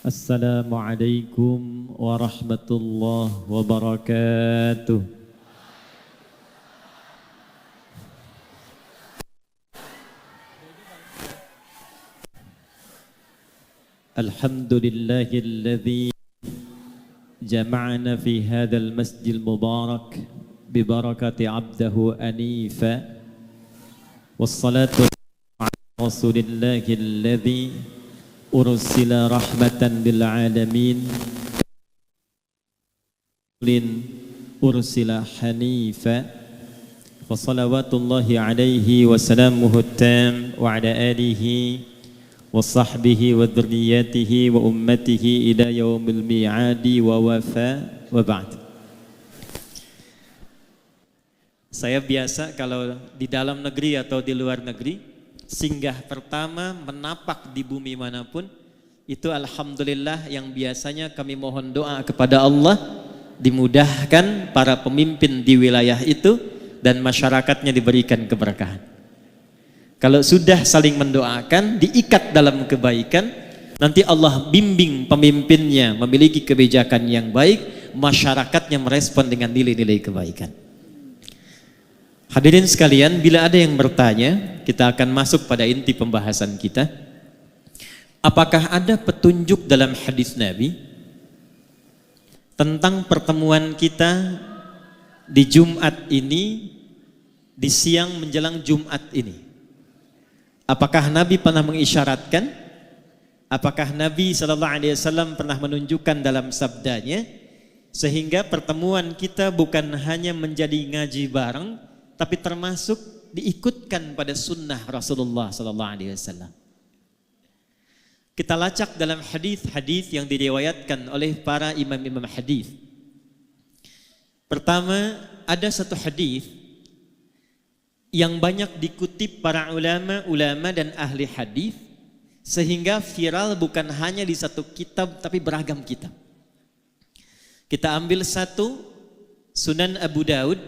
Assalamualaikum warahmatullahi wabarakatuh. Alhamdulillahilladzi jama'ana fi hadzal masjidil mubarak bi barakati 'abdihi anifa wassalatu ala rasulillahilladzi ursila rahmatan lil alamin ursila hanifa wa salawatullahi alaihi wa salamuhu tam wa ala alihi wa sahbihi wa dhurriyyatihi wa ummatihi ila yaumil mi'adi wa wafa wa ba'd. Saya biasa kalau di dalam negeri atau di luar negeri, singgah pertama menapak di bumi manapun itu alhamdulillah yang biasanya kami mohon doa kepada Allah dimudahkan para pemimpin di wilayah itu dan masyarakatnya diberikan keberkahan. Kalau sudah saling mendoakan, diikat dalam kebaikan, nanti Allah bimbing pemimpinnya memiliki kebijakan yang baik, masyarakatnya merespon dengan nilai-nilai kebaikan. Hadirin sekalian, bila ada yang bertanya, kita akan masuk pada inti pembahasan kita. Apakah ada petunjuk dalam hadis Nabi tentang pertemuan kita di Jumat ini, di siang menjelang Jumat ini? Apakah Nabi pernah mengisyaratkan? Apakah Nabi SAW pernah menunjukkan dalam sabdanya sehingga pertemuan kita bukan hanya menjadi ngaji bareng, tapi termasuk diikutkan pada sunnah Rasulullah SAW. Kita lacak dalam hadis-hadis yang diriwayatkan oleh para imam-imam hadis. Pertama, ada satu hadis yang banyak dikutip para ulama dan ahli hadis sehingga viral bukan hanya di satu kitab tapi beragam kitab. Kita ambil satu, Sunan Abu Daud.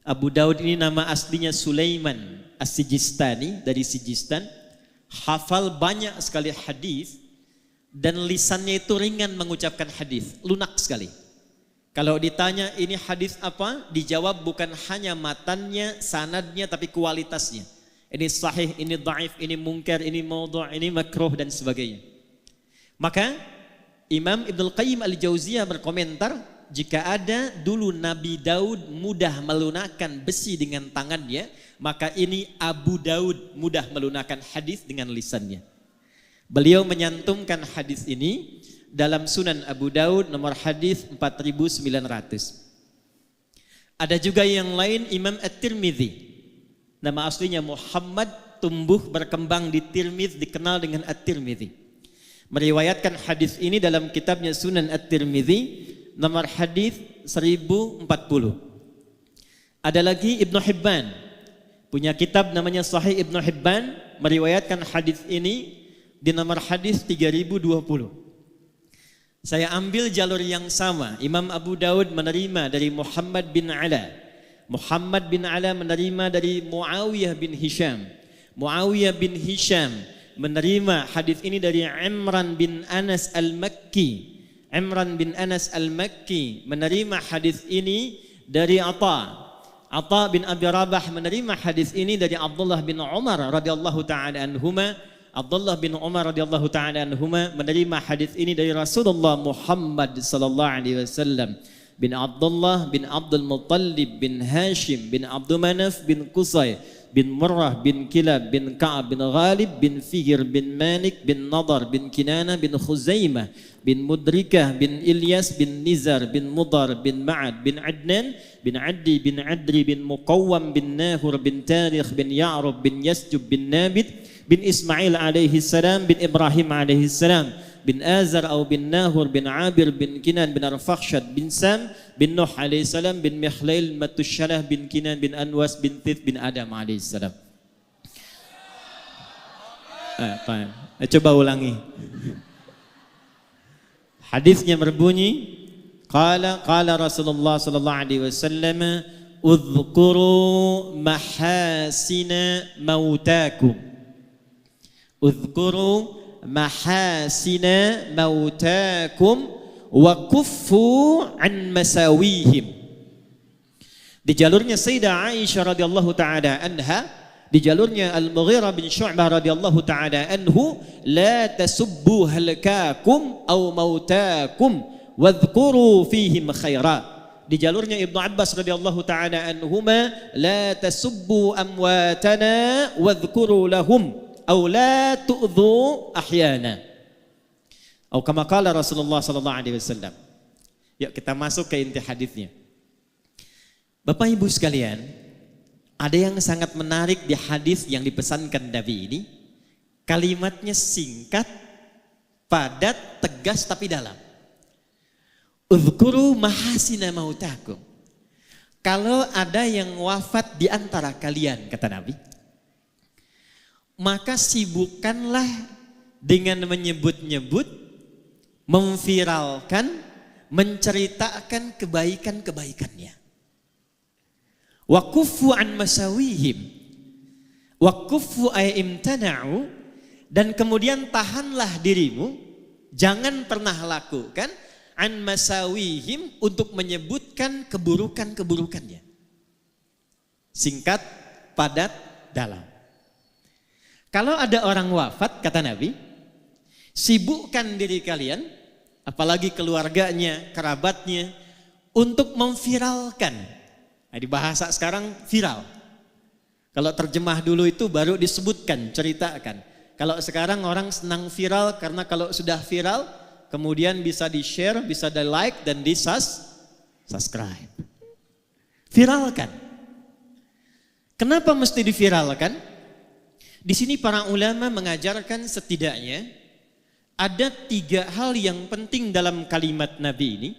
Abu Daud ini nama aslinya Sulaiman As-Sijistani, dari Sijistan. Hafal banyak sekali hadis dan lisannya itu ringan mengucapkan hadis, lunak sekali. Kalau ditanya ini hadis apa, dijawab bukan hanya matannya, sanadnya, tapi kualitasnya. Ini sahih, ini dhaif, ini munkar, ini maudhu', ini makruh dan sebagainya. Maka Imam Ibnul Qayyim Al-Jauziyah berkomentar, jika ada dulu Nabi Daud mudah melunakkan besi dengan tangannya, maka ini Abu Daud mudah melunakkan hadis dengan lisannya. Beliau menyantumkan hadis ini dalam Sunan Abu Daud nomor hadis 4900. Ada juga yang lain, Imam At-Tirmidzi. Nama aslinya Muhammad, tumbuh berkembang di Tirmidzi, dikenal dengan At-Tirmidzi. Meriwayatkan hadis ini dalam kitabnya Sunan At-Tirmidzi nomor hadis 1040. Ada lagi Ibnu Hibban, punya kitab namanya Sahih Ibnu Hibban, meriwayatkan hadis ini di nomor hadis 3020. Saya ambil jalur yang sama. Imam Abu Daud menerima dari Muhammad bin Ala. Muhammad bin Ala menerima dari Muawiyah bin Hisham. Muawiyah bin Hisham menerima hadis ini dari Imran bin Anas Al-Makki. Imran bin Anas Al-Makki menerima hadis ini dari Atha. Atha bin Abi Rabah menerima hadis ini dari Abdullah bin Umar radhiyallahu taala anhuma. Abdullah bin Umar radhiyallahu taala anhuma menerima hadis ini dari Rasulullah Muhammad sallallahu alaihi wasallam. Bin Abdullah bin Abdul Muttalib bin Hashim bin Abdul Manaf bin Qusay bin Murrah bin Kilab bin Ka'ab bin Ghalib bin Fihr bin Malik bin Nadar bin Kinana bin Khuzaimah bin Mudrikah bin Ilyas bin Nizar bin Mudar bin Ma'ad bin Adnan bin Addi bin Adri bin Muqawwam bin Nahur bin Tarikh bin Ya'rub bin Yasjub bin Nabit bin Ismail alaihi salam bin Ibrahim alaihi salam bin Azar atau bin Nahur bin Abir bin Kinan bin Arfakhshad bin Sam bin Nuh alaihi salam bin Mikhlail Matushalah bin Kinan bin Anwas bin Tith bin Adam alaihi salam. Coba ulangi. Hadisnya berbunyi, qala Rasulullah sallallahu alaihi wasallam, "Udhkuru mahasina mautakum." Udhkuru mahasina mautakum wa kuffu an masawihim. Di jalurnya Sayyidah Aisyah radhiyallahu taala anha, di jalurnya Al-Mughirah bin Syu'bah radhiyallahu taala anhu, la tasubbu halakakum aw mautakum wadhkuru fihim khaira. Di jalurnya Ibnu Abbas radhiyallahu taala anhuma, la tasubbu amwatana wadhkuru lahum aw la tu'dhu ahyana. Atau kama qala Rasulullah sallallahu alaihi wasallam. Yuk kita masuk ke inti hadisnya. Bapak Ibu sekalian, ada yang sangat menarik di hadis yang dipesankan Nabi ini. Kalimatnya singkat, padat, tegas tapi dalam. Uzkuru mahasina mautakum. Kalau ada yang wafat di antara kalian, kata Nabi, maka sibukkanlah dengan menyebut-nyebut, memviralkan, menceritakan kebaikan-kebaikannya. Wa kuffu an masawihim. Wa kuffu ay imtana'u, dan kemudian tahanlah dirimu, jangan pernah lakukan an masawihim, untuk menyebutkan keburukan-keburukannya. Singkat, padat, dalam. Kalau ada orang wafat, kata Nabi, sibukkan diri kalian, apalagi keluarganya, kerabatnya, untuk memviralkan. Nah, di bahasa sekarang viral. Kalau terjemah dulu itu baru disebutkan, ceritakan. Kalau sekarang orang senang viral karena kalau sudah viral, kemudian bisa di-share, bisa di-like, dan di-subscribe. Viralkan. Kenapa mesti diviralkan? Di sini para ulama mengajarkan setidaknya ada 3 hal yang penting dalam kalimat Nabi ini,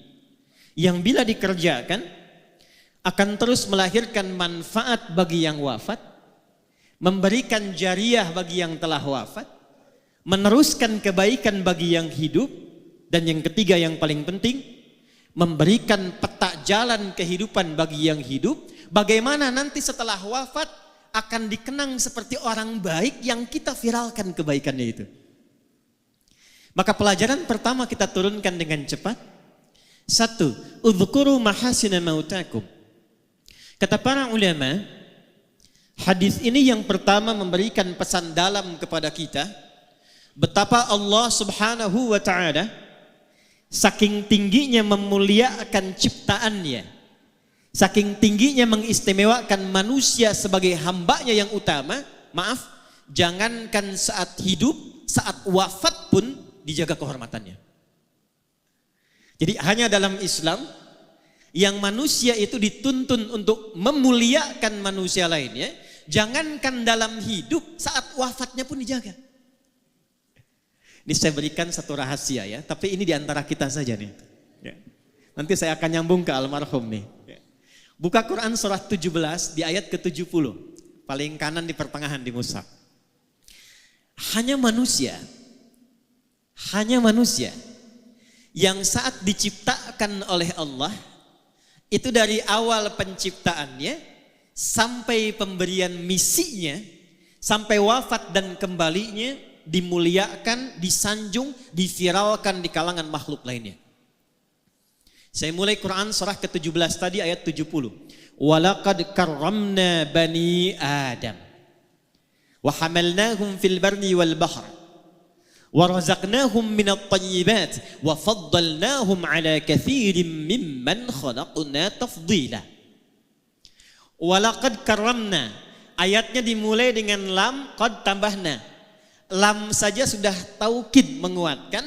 yang bila dikerjakan akan terus melahirkan manfaat bagi yang wafat, memberikan jariah bagi yang telah wafat, meneruskan kebaikan bagi yang hidup, dan yang ketiga yang paling penting, memberikan peta jalan kehidupan bagi yang hidup, bagaimana nanti setelah wafat akan dikenang seperti orang baik yang kita viralkan kebaikannya itu. Maka pelajaran pertama kita turunkan dengan cepat. 1, udzkuru mahasina mautakum. Kata para ulama, hadis ini yang pertama memberikan pesan dalam kepada kita, betapa Allah Subhanahu wa taala saking tingginya memuliakan ciptaannya, saking tingginya mengistimewakan manusia sebagai hambanya yang utama. Maaf, jangankan saat hidup, saat wafat pun dijaga kehormatannya. Jadi hanya dalam Islam yang manusia itu dituntun untuk memuliakan manusia lainnya, jangankan dalam hidup, saat wafatnya pun dijaga. Ini saya berikan satu rahasia ya, tapi ini diantara kita saja nih. Ya. Nanti saya akan nyambung ke almarhum nih. Ya. Buka Quran surah 17 di ayat ke-70, paling kanan di pertengahan di mushaf. Hanya manusia yang saat diciptakan oleh Allah, itu dari awal penciptaannya sampai pemberian misinya, sampai wafat dan kembalinya, dimuliakan, disanjung, diviralkan di kalangan makhluk lainnya. Saya mulai Quran surah ke-17 tadi ayat 70. Walaqad karramna bani Adam wa hamalnahum fil barri wal bahr wa razaqnahum minat thayyibat wa faddalnahum ala kathirin mimman khalaqna tafdila. Walaqad karramna, ayatnya dimulai dengan lam, qad tambahna. Lam saja sudah taukid menguatkan,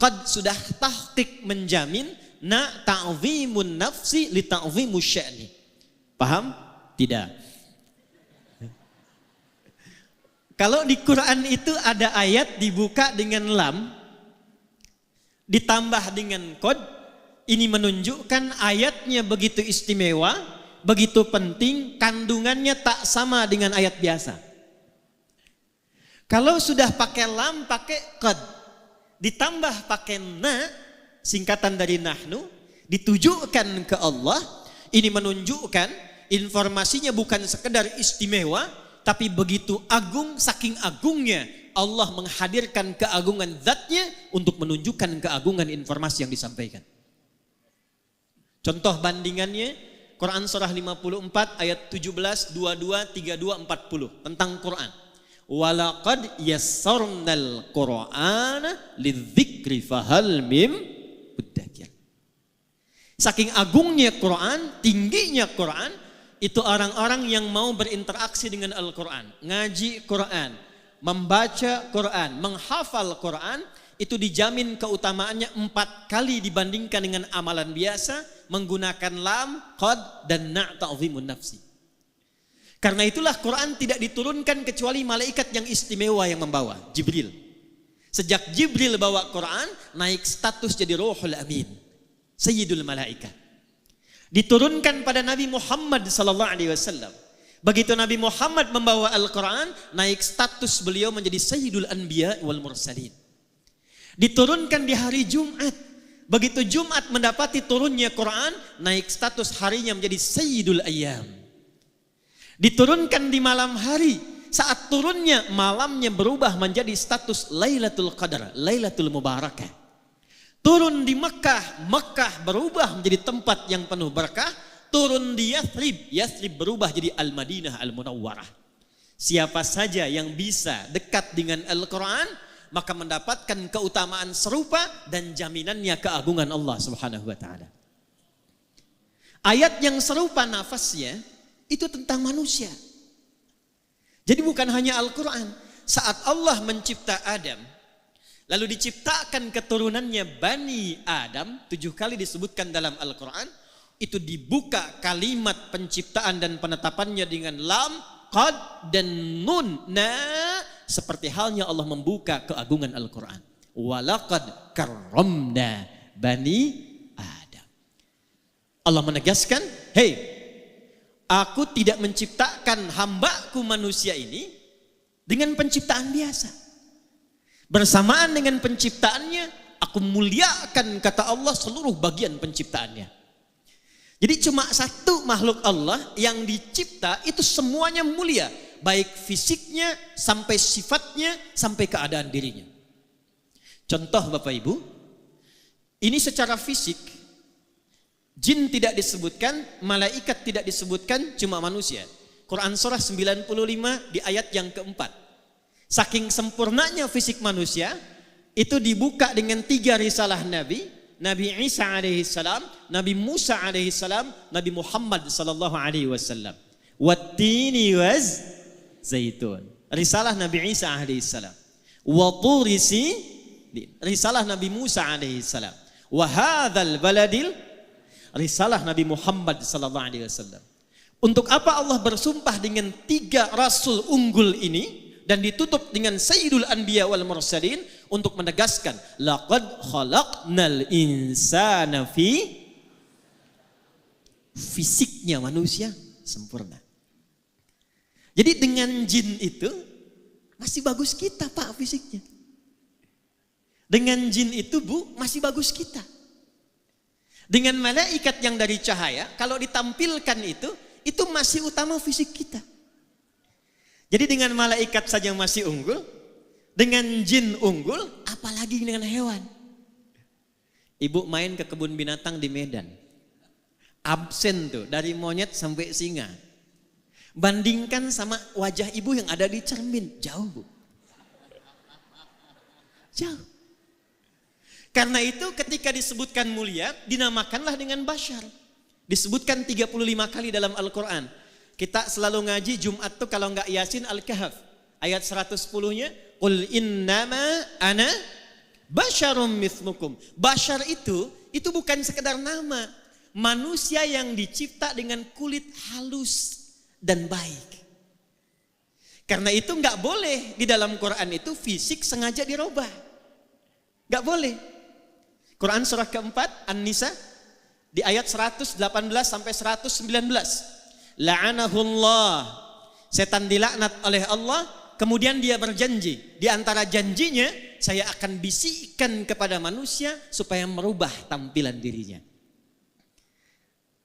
qad sudah tahqiq menjamin, na ta'zimun nafsi li ta'zimu sya'ni. Paham? Tidak. Kalau di Quran itu ada ayat dibuka dengan lam, ditambah dengan qad, ini menunjukkan ayatnya begitu istimewa, begitu penting, kandungannya tak sama dengan ayat biasa. Kalau sudah pakai lam, pakai qad, ditambah pakai na, singkatan dari nahnu, ditujukan ke Allah, ini menunjukkan informasinya bukan sekedar istimewa, tapi begitu agung, saking agungnya Allah menghadirkan keagungan zatnya untuk menunjukkan keagungan informasi yang disampaikan. Contoh bandingannya Quran surah 54 ayat 17, 22, 32, 40 tentang Quran. Walaqad yassarnal Qur'ana lidzikri fahal mim muddakir. Saking agungnya Quran, tingginya Quran, itu orang-orang yang mau berinteraksi dengan Al-Quran, ngaji Quran, membaca Quran, menghafal Quran, itu dijamin keutamaannya 4 kali dibandingkan dengan amalan biasa menggunakan lam, qad, dan na' ta'zimun nafsi. Karena itulah Quran tidak diturunkan kecuali malaikat yang istimewa yang membawa, Jibril. Sejak Jibril bawa Quran, naik status jadi Ruhul Amin, Sayyidul Malaikat. Diturunkan pada Nabi Muhammad SAW. Begitu Nabi Muhammad membawa Al-Quran, naik status beliau menjadi Sayyidul Anbiya wal Mursalin. Diturunkan di hari Jumat. Begitu Jumat mendapati turunnya Quran, naik status harinya menjadi Sayyidul Ayyam. Diturunkan di malam hari, saat turunnya malamnya berubah menjadi status Lailatul Qadar, Lailatul Mubarakah. Turun di Mekah, Mekah berubah menjadi tempat yang penuh berkah. Turun di Yathrib, Yathrib berubah jadi Al-Madinah Al-Munawwarah. Siapa saja yang bisa dekat dengan Al-Quran, maka mendapatkan keutamaan serupa dan jaminannya keagungan Allah Subhanahu wa Ta'ala. Ayat yang serupa nafasnya itu tentang manusia. Jadi bukan hanya Al-Quran. Saat Allah mencipta Adam, lalu diciptakan keturunannya Bani Adam, 7 kali disebutkan dalam Al-Quran, itu dibuka kalimat penciptaan dan penetapannya dengan lam, qad, dan nun. Nah, seperti halnya Allah membuka keagungan Al-Quran. Walaqad karramna Bani Adam. Allah menegaskan, hey, aku tidak menciptakan hambaku manusia ini dengan penciptaan biasa. Bersamaan dengan penciptaannya, aku muliakan, kata Allah, seluruh bagian penciptaannya. Jadi cuma satu makhluk Allah yang dicipta itu semuanya mulia. Baik fisiknya, sampai sifatnya, sampai keadaan dirinya. Contoh Bapak Ibu, ini secara fisik, jin tidak disebutkan, malaikat tidak disebutkan, cuma manusia. Quran surah 95 di ayat yang keempat. Saking sempurnanya fisik manusia, itu dibuka dengan 3 risalah Nabi. Nabi Isa alaihissalam, Nabi Musa alaihissalam, Nabi Muhammad sallallahu alaihi wasallam. Wattini waz zaitun. Risalah Nabi Isa alaihissalam. Wa turi sinin. Risalah Nabi Musa alaihissalam. Wa hadzal baladil. Risalah Nabi Muhammad sallallahu alaihi wasallam. Untuk apa Allah bersumpah dengan 3 rasul unggul ini dan ditutup dengan Sayyidul Anbiya wal Mursalin untuk menegaskan laqad khalaqnal insana fi, fisiknya manusia sempurna. Jadi dengan jin itu masih bagus kita Pak fisiknya. Dengan jin itu Bu masih bagus kita. Dengan malaikat yang dari cahaya, kalau ditampilkan itu masih utama fisik kita. Jadi dengan malaikat saja masih unggul, dengan jin unggul, apalagi dengan hewan. Ibu main ke kebun binatang di Medan, absen tuh dari monyet sampai singa. Bandingkan sama wajah ibu yang ada di cermin, jauh Bu. Jauh. Karena itu ketika disebutkan mulia, dinamakanlah dengan bashar. Disebutkan 35 kali dalam Al-Quran. Kita selalu ngaji Jumat tuh kalau enggak Yasin Al-Kahf. Ayat 110-nya, Qul innama ana basyarum mithlukum. Bashar itu bukan sekedar nama. Manusia yang dicipta dengan kulit halus dan baik. Karena itu enggak boleh di dalam Quran itu fisik sengaja dirubah. Enggak boleh. Quran surah keempat An-Nisa di ayat 118 sampai 119. La'anahullah, setan dilaknat oleh Allah. Kemudian dia berjanji, di antara janjinya, saya akan bisikkan kepada manusia supaya merubah tampilan dirinya.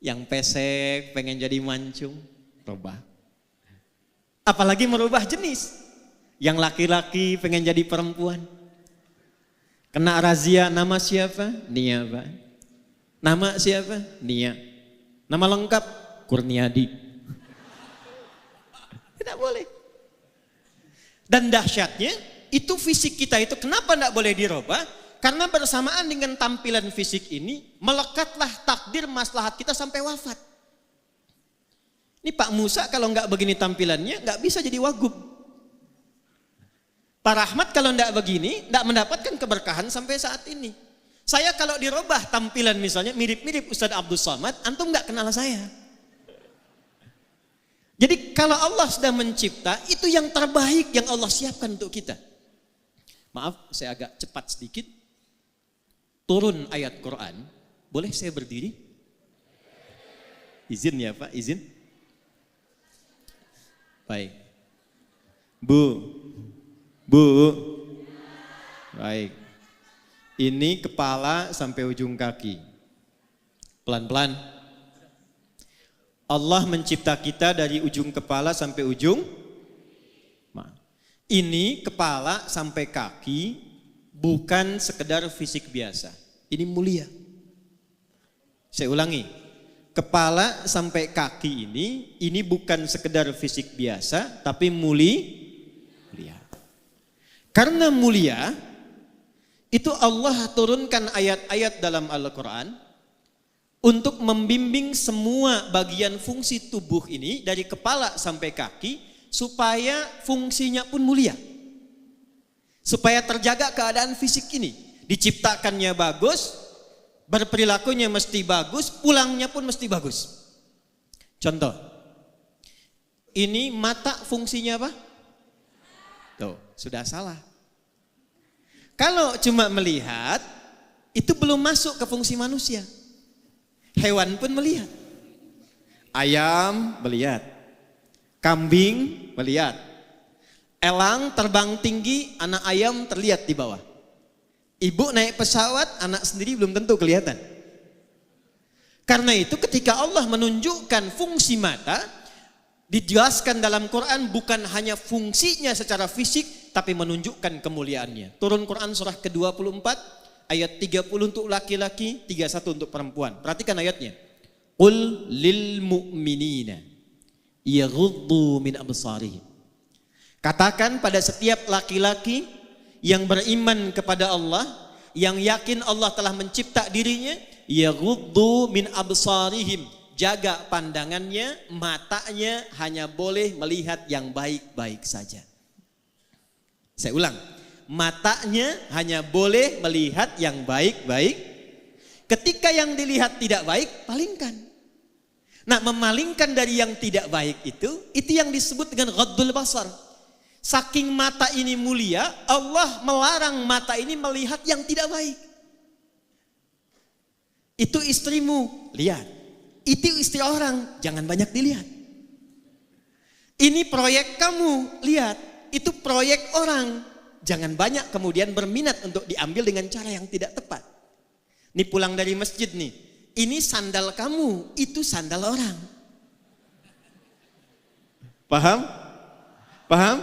Yang pesek pengen jadi mancung, rubah. Apalagi merubah jenis. Yang laki-laki pengen jadi perempuan. Kena razia, nama siapa? Nia, Pak. Nama siapa? Nia. Nama lengkap? Kurniadi. Tidak boleh. Dan dahsyatnya, itu fisik kita itu kenapa tidak boleh dirubah? Karena bersamaan dengan tampilan fisik ini, melekatlah takdir maslahat kita sampai wafat. Ini Pak Musa kalau nggak begini tampilannya, nggak bisa jadi wagub. Pak Rahmat kalau nggak begini, nggak mendapatkan keberkahan sampai saat ini. Saya kalau dirubah tampilan misalnya mirip-mirip Ustadz Abdul Somad, antum nggak kenal saya. Jadi kalau Allah sudah mencipta, itu yang terbaik yang Allah siapkan untuk kita. Maaf, saya agak cepat sedikit. Turun ayat Quran, boleh saya berdiri? Izin ya Pak, izin. Baik. Bu. Baik. Ini kepala sampai ujung kaki. Pelan-pelan. Allah mencipta kita dari ujung kepala sampai ujung. Ini kepala sampai kaki bukan sekedar fisik biasa. Ini mulia. Saya ulangi. Kepala sampai kaki ini bukan sekedar fisik biasa, tapi mulia. Karena mulia, itu Allah turunkan ayat-ayat dalam Al-Quran untuk membimbing semua bagian fungsi tubuh ini dari kepala sampai kaki supaya fungsinya pun mulia. Supaya terjaga keadaan fisik ini. Diciptakannya bagus, berperilakunya mesti bagus, pulangnya pun mesti bagus. Contoh, ini mata fungsinya apa? Tuh, sudah salah. Kalau cuma melihat, itu belum masuk ke fungsi manusia. Hewan pun melihat. Ayam melihat. Kambing melihat. Elang terbang tinggi, anak ayam terlihat di bawah. Ibu naik pesawat, anak sendiri belum tentu kelihatan. Karena itu ketika Allah menunjukkan fungsi mata, dijelaskan dalam Quran bukan hanya fungsinya secara fisik, tapi menunjukkan kemuliaannya. Turun Quran surah ke-24, ayat 30 untuk laki-laki, 31 untuk perempuan. Perhatikan ayatnya. Qul lil mu'minina yaghuddu min absarihim. Katakan pada setiap laki-laki yang beriman kepada Allah, yang yakin Allah telah mencipta dirinya, yaghuddu min absarihim. Jaga pandangannya, matanya hanya boleh melihat yang baik-baik saja. Saya ulang, matanya hanya boleh melihat yang baik-baik. Ketika yang dilihat tidak baik, palingkan. Nah, memalingkan dari yang tidak baik itu yang disebut dengan ghaddul basar. Saking mata ini mulia, Allah melarang mata ini melihat yang tidak baik. Itu istrimu, lihat. Itu istri orang, jangan banyak dilihat. Ini proyek kamu, lihat. Itu proyek orang, jangan banyak kemudian berminat untuk diambil dengan cara yang tidak tepat. Ini pulang dari masjid nih, ini sandal kamu, itu sandal orang. Paham? Paham?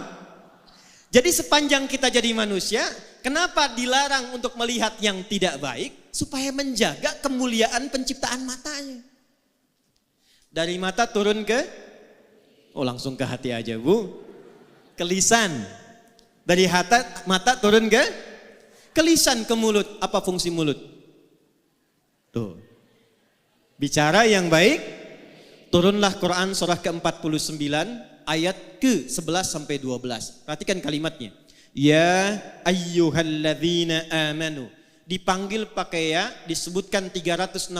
Jadi sepanjang kita jadi manusia, kenapa dilarang untuk melihat yang tidak baik? Supaya menjaga kemuliaan penciptaan matanya. Dari mata turun ke, langsung ke hati aja Bu. Ke lisan. Dari mata turun ke lisan, ke mulut. Apa fungsi mulut? Tuh. Bicara yang baik. Turunlah Quran surah ke-49 ayat ke-11 sampai 12. Perhatikan kalimatnya. Ya ayyuhalladzina amanu. Dipanggil pakai ya, disebutkan 361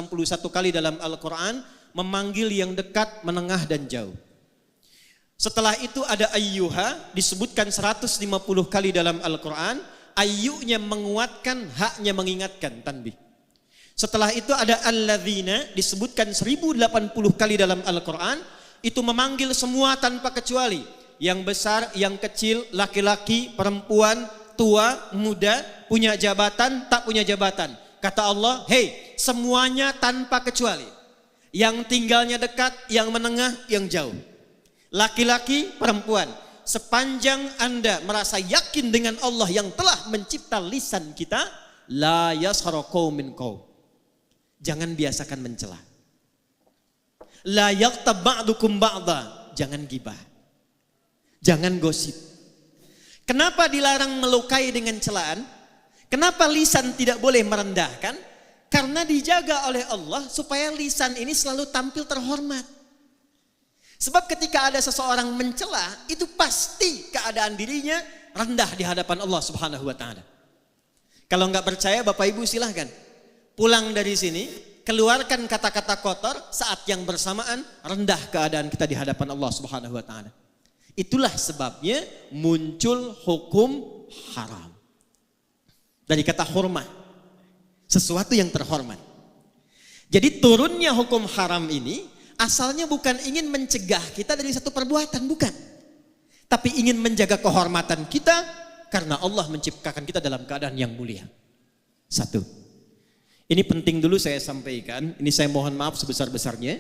kali dalam Al-Quran. Memanggil yang dekat, menengah dan jauh. Setelah itu ada ayyuha, disebutkan 150 kali dalam Al-Quran. Ayyunya menguatkan, haknya mengingatkan, tanbih. Setelah itu ada alladzina, disebutkan 1080 kali dalam Al-Quran. Itu memanggil semua tanpa kecuali. Yang besar, yang kecil, laki-laki, perempuan, tua, muda, punya jabatan, tak punya jabatan. Kata Allah, hei, semuanya tanpa kecuali. Yang tinggalnya dekat, yang menengah, yang jauh. Laki-laki, perempuan. sepanjang Anda merasa yakin dengan Allah yang telah mencipta lisan kita, la yaskhara qaumin qaum. Jangan biasakan mencela. La yaghtab ba'dukum ba'dha. Jangan gibah. Jangan gosip. Kenapa dilarang melukai dengan celaan? Kenapa lisan tidak boleh merendahkan? Karena dijaga oleh Allah supaya lisan ini selalu tampil terhormat. Sebab ketika ada seseorang mencela, itu pasti keadaan dirinya rendah di hadapan Allah Subhanahu wa taala. Kalau enggak percaya, Bapak Ibu silahkan pulang dari sini, keluarkan kata-kata kotor, saat yang bersamaan rendah keadaan kita di hadapan Allah Subhanahu wa taala. Itulah sebabnya muncul hukum haram. Dari kata hurmah, sesuatu yang terhormat. Jadi turunnya hukum haram ini asalnya bukan ingin mencegah kita dari satu perbuatan, bukan. Tapi ingin menjaga kehormatan kita karena Allah menciptakan kita dalam keadaan yang mulia. Satu. Ini penting dulu saya sampaikan, ini saya mohon maaf sebesar-besarnya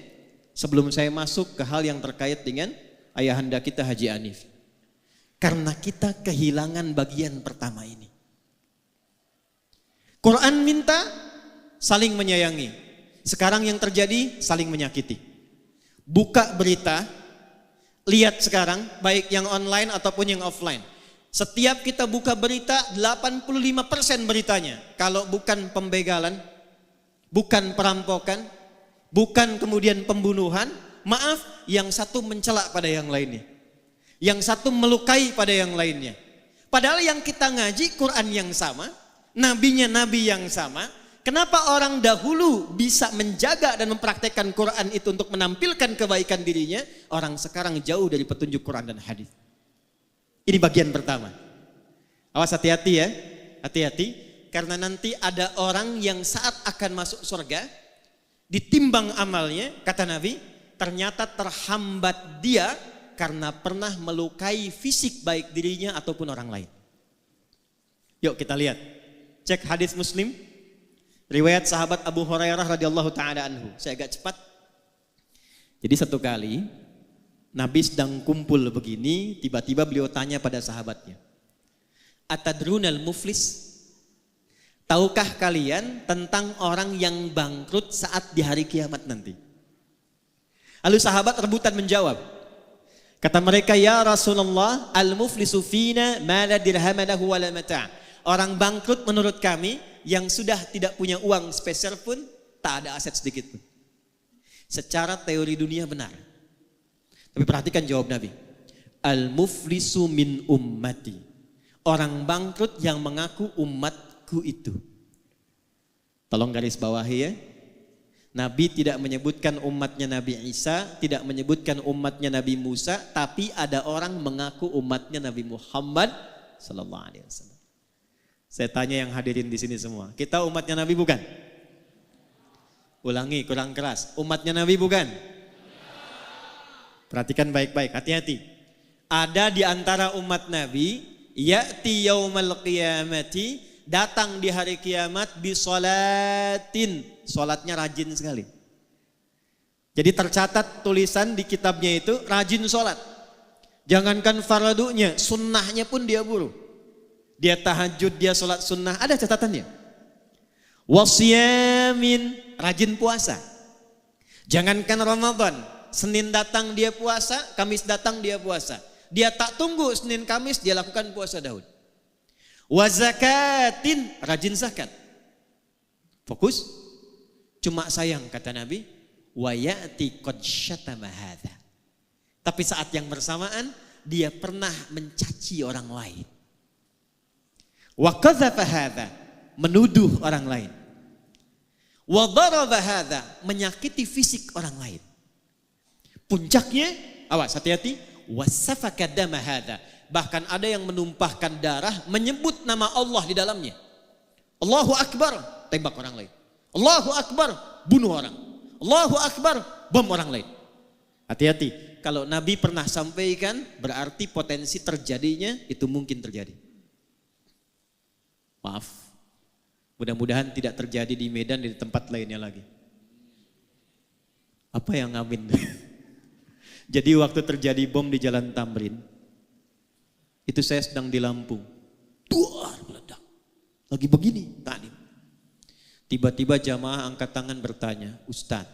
sebelum saya masuk ke hal yang terkait dengan ayahanda kita Haji Hanif. Karena kita kehilangan bagian pertama ini. Quran minta saling menyayangi. Sekarang yang terjadi saling menyakiti. Buka berita, lihat sekarang baik yang online ataupun yang offline. Setiap kita buka berita 85% beritanya kalau bukan pembegalan, bukan perampokan, bukan kemudian pembunuhan, maaf, yang satu mencela pada yang lainnya. Yang satu melukai pada yang lainnya. Padahal yang kita ngaji Quran yang sama, nabinya nabi yang sama. Kenapa orang dahulu bisa menjaga dan mempraktekkan Quran itu untuk menampilkan kebaikan dirinya? Orang sekarang jauh dari petunjuk Quran dan hadis. Ini bagian pertama. Awas, hati-hati ya. Hati-hati. Karena nanti ada orang yang saat akan masuk surga, ditimbang amalnya, kata Nabi, ternyata terhambat dia karena pernah melukai fisik baik dirinya ataupun orang lain. Yuk kita lihat. Cek hadis Muslim. Riwayat sahabat Abu Hurairah radhiyallahu taala anhu. Saya agak cepat. Jadi satu kali Nabi sedang kumpul begini, tiba-tiba beliau tanya pada sahabatnya, Atadrunal muflis? Tahukah kalian tentang orang yang bangkrut saat di hari kiamat nanti? Lalu sahabat rebutan menjawab. Kata mereka, ya Rasulullah, al-muflisu fina ma la dirhama lahu wa la mata'. Orang bangkrut menurut kami yang sudah tidak punya uang sepeser pun, tak ada aset sedikit pun. Secara teori dunia benar. Tapi perhatikan jawab Nabi. Al-muflisu min ummati. Orang bangkrut yang mengaku umatku itu. Tolong garis bawahi ya. Nabi tidak menyebutkan umatnya Nabi Isa, tidak menyebutkan umatnya Nabi Musa, tapi ada orang mengaku umatnya Nabi Muhammad sallallahu alaihi wasallam. Saya tanya yang hadirin di sini semua, kita umatnya Nabi bukan? Ulangi, kurang keras. Umatnya Nabi bukan? Perhatikan baik-baik, hati-hati. Ada di antara umat Nabi, ya'ti yaumal qiyamati, datang di hari kiamat bisolatin, solatnya rajin sekali. Jadi tercatat tulisan di kitabnya itu rajin solat. Jangankan fardunya, sunnahnya pun dia buru. Dia tahajud, dia solat sunnah, ada catatannya. Wasyamin, rajin puasa. Jangankan Ramadan, Senin datang dia puasa, Kamis datang dia puasa. Dia tak tunggu Senin Kamis, dia lakukan puasa Daud. Wazakatin, rajin zakat. Fokus. Cuma sayang kata Nabi, wa ya'ti qad syatama hadza. Tapi saat yang bersamaan dia pernah mencaci orang lain. Wa qadzafa hadza, menuduh orang lain. Wa daraba hadza, menyakiti fisik orang lain. Puncaknya, awas hati-hati, wasafaka dama hadza. Bahkan ada yang menumpahkan darah, menyebut nama Allah di dalamnya. Allahu Akbar, tembak orang lain. Allahu Akbar, bunuh orang. Allahu Akbar, bom orang lain. Hati-hati, kalau Nabi pernah sampaikan, berarti potensi terjadinya itu mungkin terjadi. Maaf, mudah-mudahan tidak terjadi di Medan, di tempat lainnya lagi. Apa yang amin? Jadi waktu terjadi bom di Jalan Tamrin, Itu saya sedang di Lampung. Duar meledak. Lagi begini taklim. Tiba-tiba jamaah angkat tangan bertanya, Ustaz,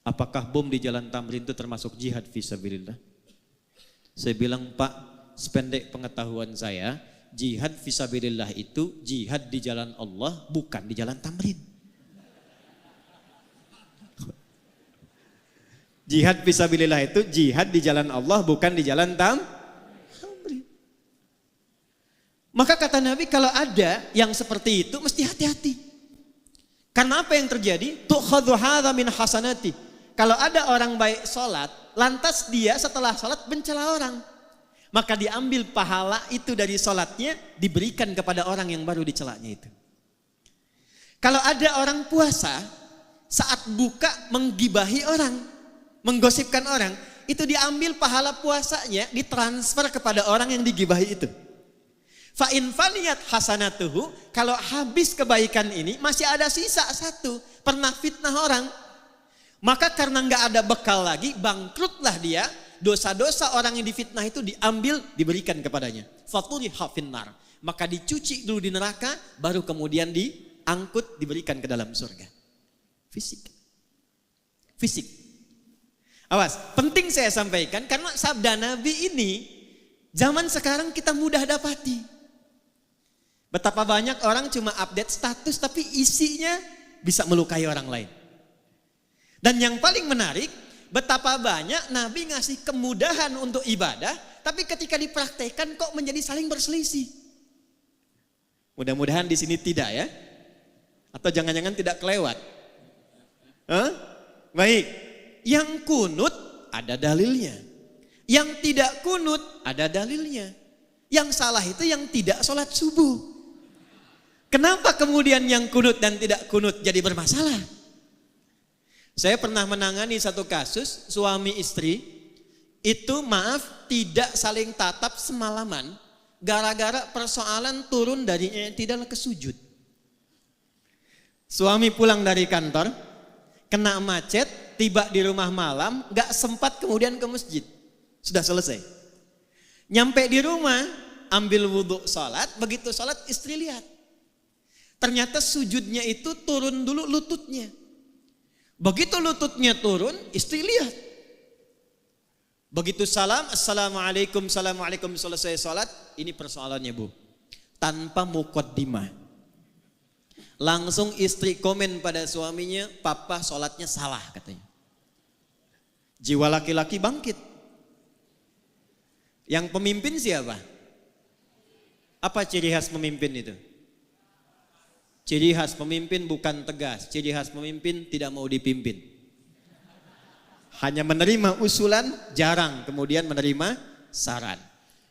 apakah bom di Jalan Tamrin itu termasuk jihad fisabilillah? Saya bilang, Pak, sependek pengetahuan saya, jihad fisabilillah itu jihad di jalan Allah, bukan di Jalan Tamrin. Jihad fisabilillah itu jihad di jalan Allah, bukan di Jalan Tamrin. Maka kata Nabi, kalau ada yang seperti itu mesti hati-hati. Karena apa yang terjadi? Tukhadhu hadza min hasanati. Kalau ada orang baik sholat, lantas dia setelah sholat mencela orang, maka diambil pahala itu dari sholatnya, diberikan kepada orang yang baru dicelanya itu. Kalau ada orang puasa, saat buka menggibahi orang, menggosipkan orang, itu diambil pahala puasanya, ditransfer kepada orang yang digibahi itu. Fa in faniyat hasanatuhu, kalau habis kebaikan ini masih ada sisa satu, pernah fitnah orang, maka karena nggak ada bekal lagi, bangkrutlah dia. Dosa-dosa orang yang difitnah itu diambil, diberikan kepadanya. Faturiha finnar, maka dicuci dulu di neraka, baru kemudian diangkut, diberikan ke dalam surga. Fisik. Awas, penting saya sampaikan karena sabda Nabi ini zaman sekarang kita mudah dapati. Betapa banyak orang cuma update status tapi isinya bisa melukai orang lain. Dan yang paling menarik, betapa banyak Nabi ngasih kemudahan untuk ibadah, tapi ketika dipraktekkan kok menjadi saling berselisih. Mudah-mudahan di sini tidak ya. Atau jangan-jangan tidak kelewat. Baik, yang kunut ada dalilnya. Yang tidak kunut ada dalilnya. Yang salah itu yang tidak sholat subuh. Kenapa kemudian yang kunut dan tidak kunut jadi bermasalah? Saya pernah menangani satu kasus suami istri itu tidak saling tatap semalaman gara-gara persoalan turun dari i'tidal ke sujud. Suami pulang dari kantor, kena macet, tiba di rumah malam, gak sempat kemudian ke masjid. Sudah selesai. Nyampe di rumah, ambil wudhu sholat, begitu sholat istri lihat. Ternyata sujudnya itu turun dulu lututnya. Begitu lututnya turun, istri lihat. Begitu salam, assalamualaikum, assalamualaikum, selesai sholat, ini persoalannya Bu. Tanpa muqaddimah. Langsung istri komen pada suaminya, papa sholatnya salah katanya. Jiwa laki-laki bangkit. Yang pemimpin siapa? Apa ciri khas pemimpin itu? Ciri khas pemimpin bukan tegas, ciri khas pemimpin tidak mau dipimpin. Hanya menerima usulan, jarang kemudian menerima saran.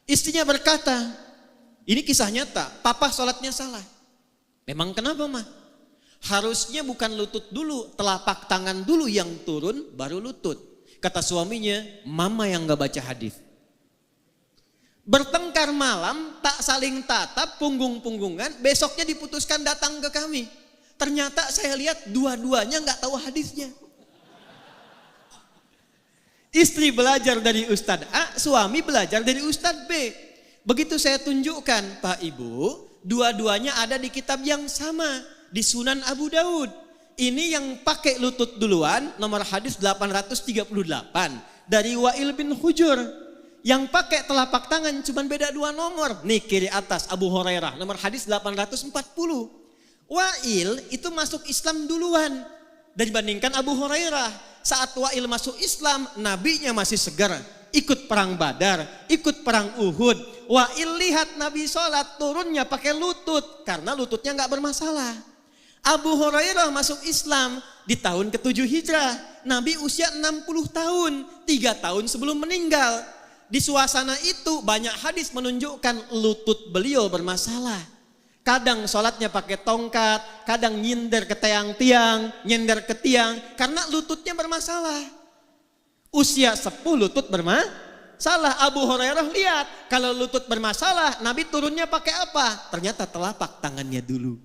Istrinya berkata, ini kisah nyata, papa sholatnya salah. Memang kenapa mah? Harusnya bukan lutut dulu, telapak tangan dulu yang turun, baru lutut. Kata suaminya, mama yang gak baca hadis. Bertengkar malam, tak saling tatap, punggung-punggungan, besoknya diputuskan datang ke kami. Ternyata saya lihat dua-duanya gak tahu hadisnya. Istri belajar dari Ustadz A, suami belajar dari Ustadz B. Begitu saya tunjukkan, Pak Ibu, dua-duanya ada di kitab yang sama, di Sunan Abu Daud. Ini yang pakai lutut duluan, nomor hadis 838, dari Wa'il bin Hujur. Yang pakai telapak tangan cuma beda 2 nomor. Nih kiri atas Abu Hurairah nomor hadis 840. Wa'il itu masuk Islam duluan dibandingkan Abu Hurairah. Saat Wa'il masuk Islam, nabinya masih segar. Ikut perang Badar, ikut perang Uhud. Wa'il lihat Nabi sholat, turunnya pakai lutut karena lututnya nggak bermasalah. Abu Hurairah masuk Islam di tahun ke-7 Hijrah. Nabi usia 60 tahun, 3 tahun sebelum meninggal. Di suasana itu banyak hadis menunjukkan lutut beliau bermasalah. Kadang sholatnya pakai tongkat, kadang nyindir ke tiang-tiang, nyindir ke tiang karena lututnya bermasalah. Usia 10 lutut bermasalah. Abu Hurairah lihat kalau lutut bermasalah, Nabi turunnya pakai apa? Ternyata telapak tangannya dulu.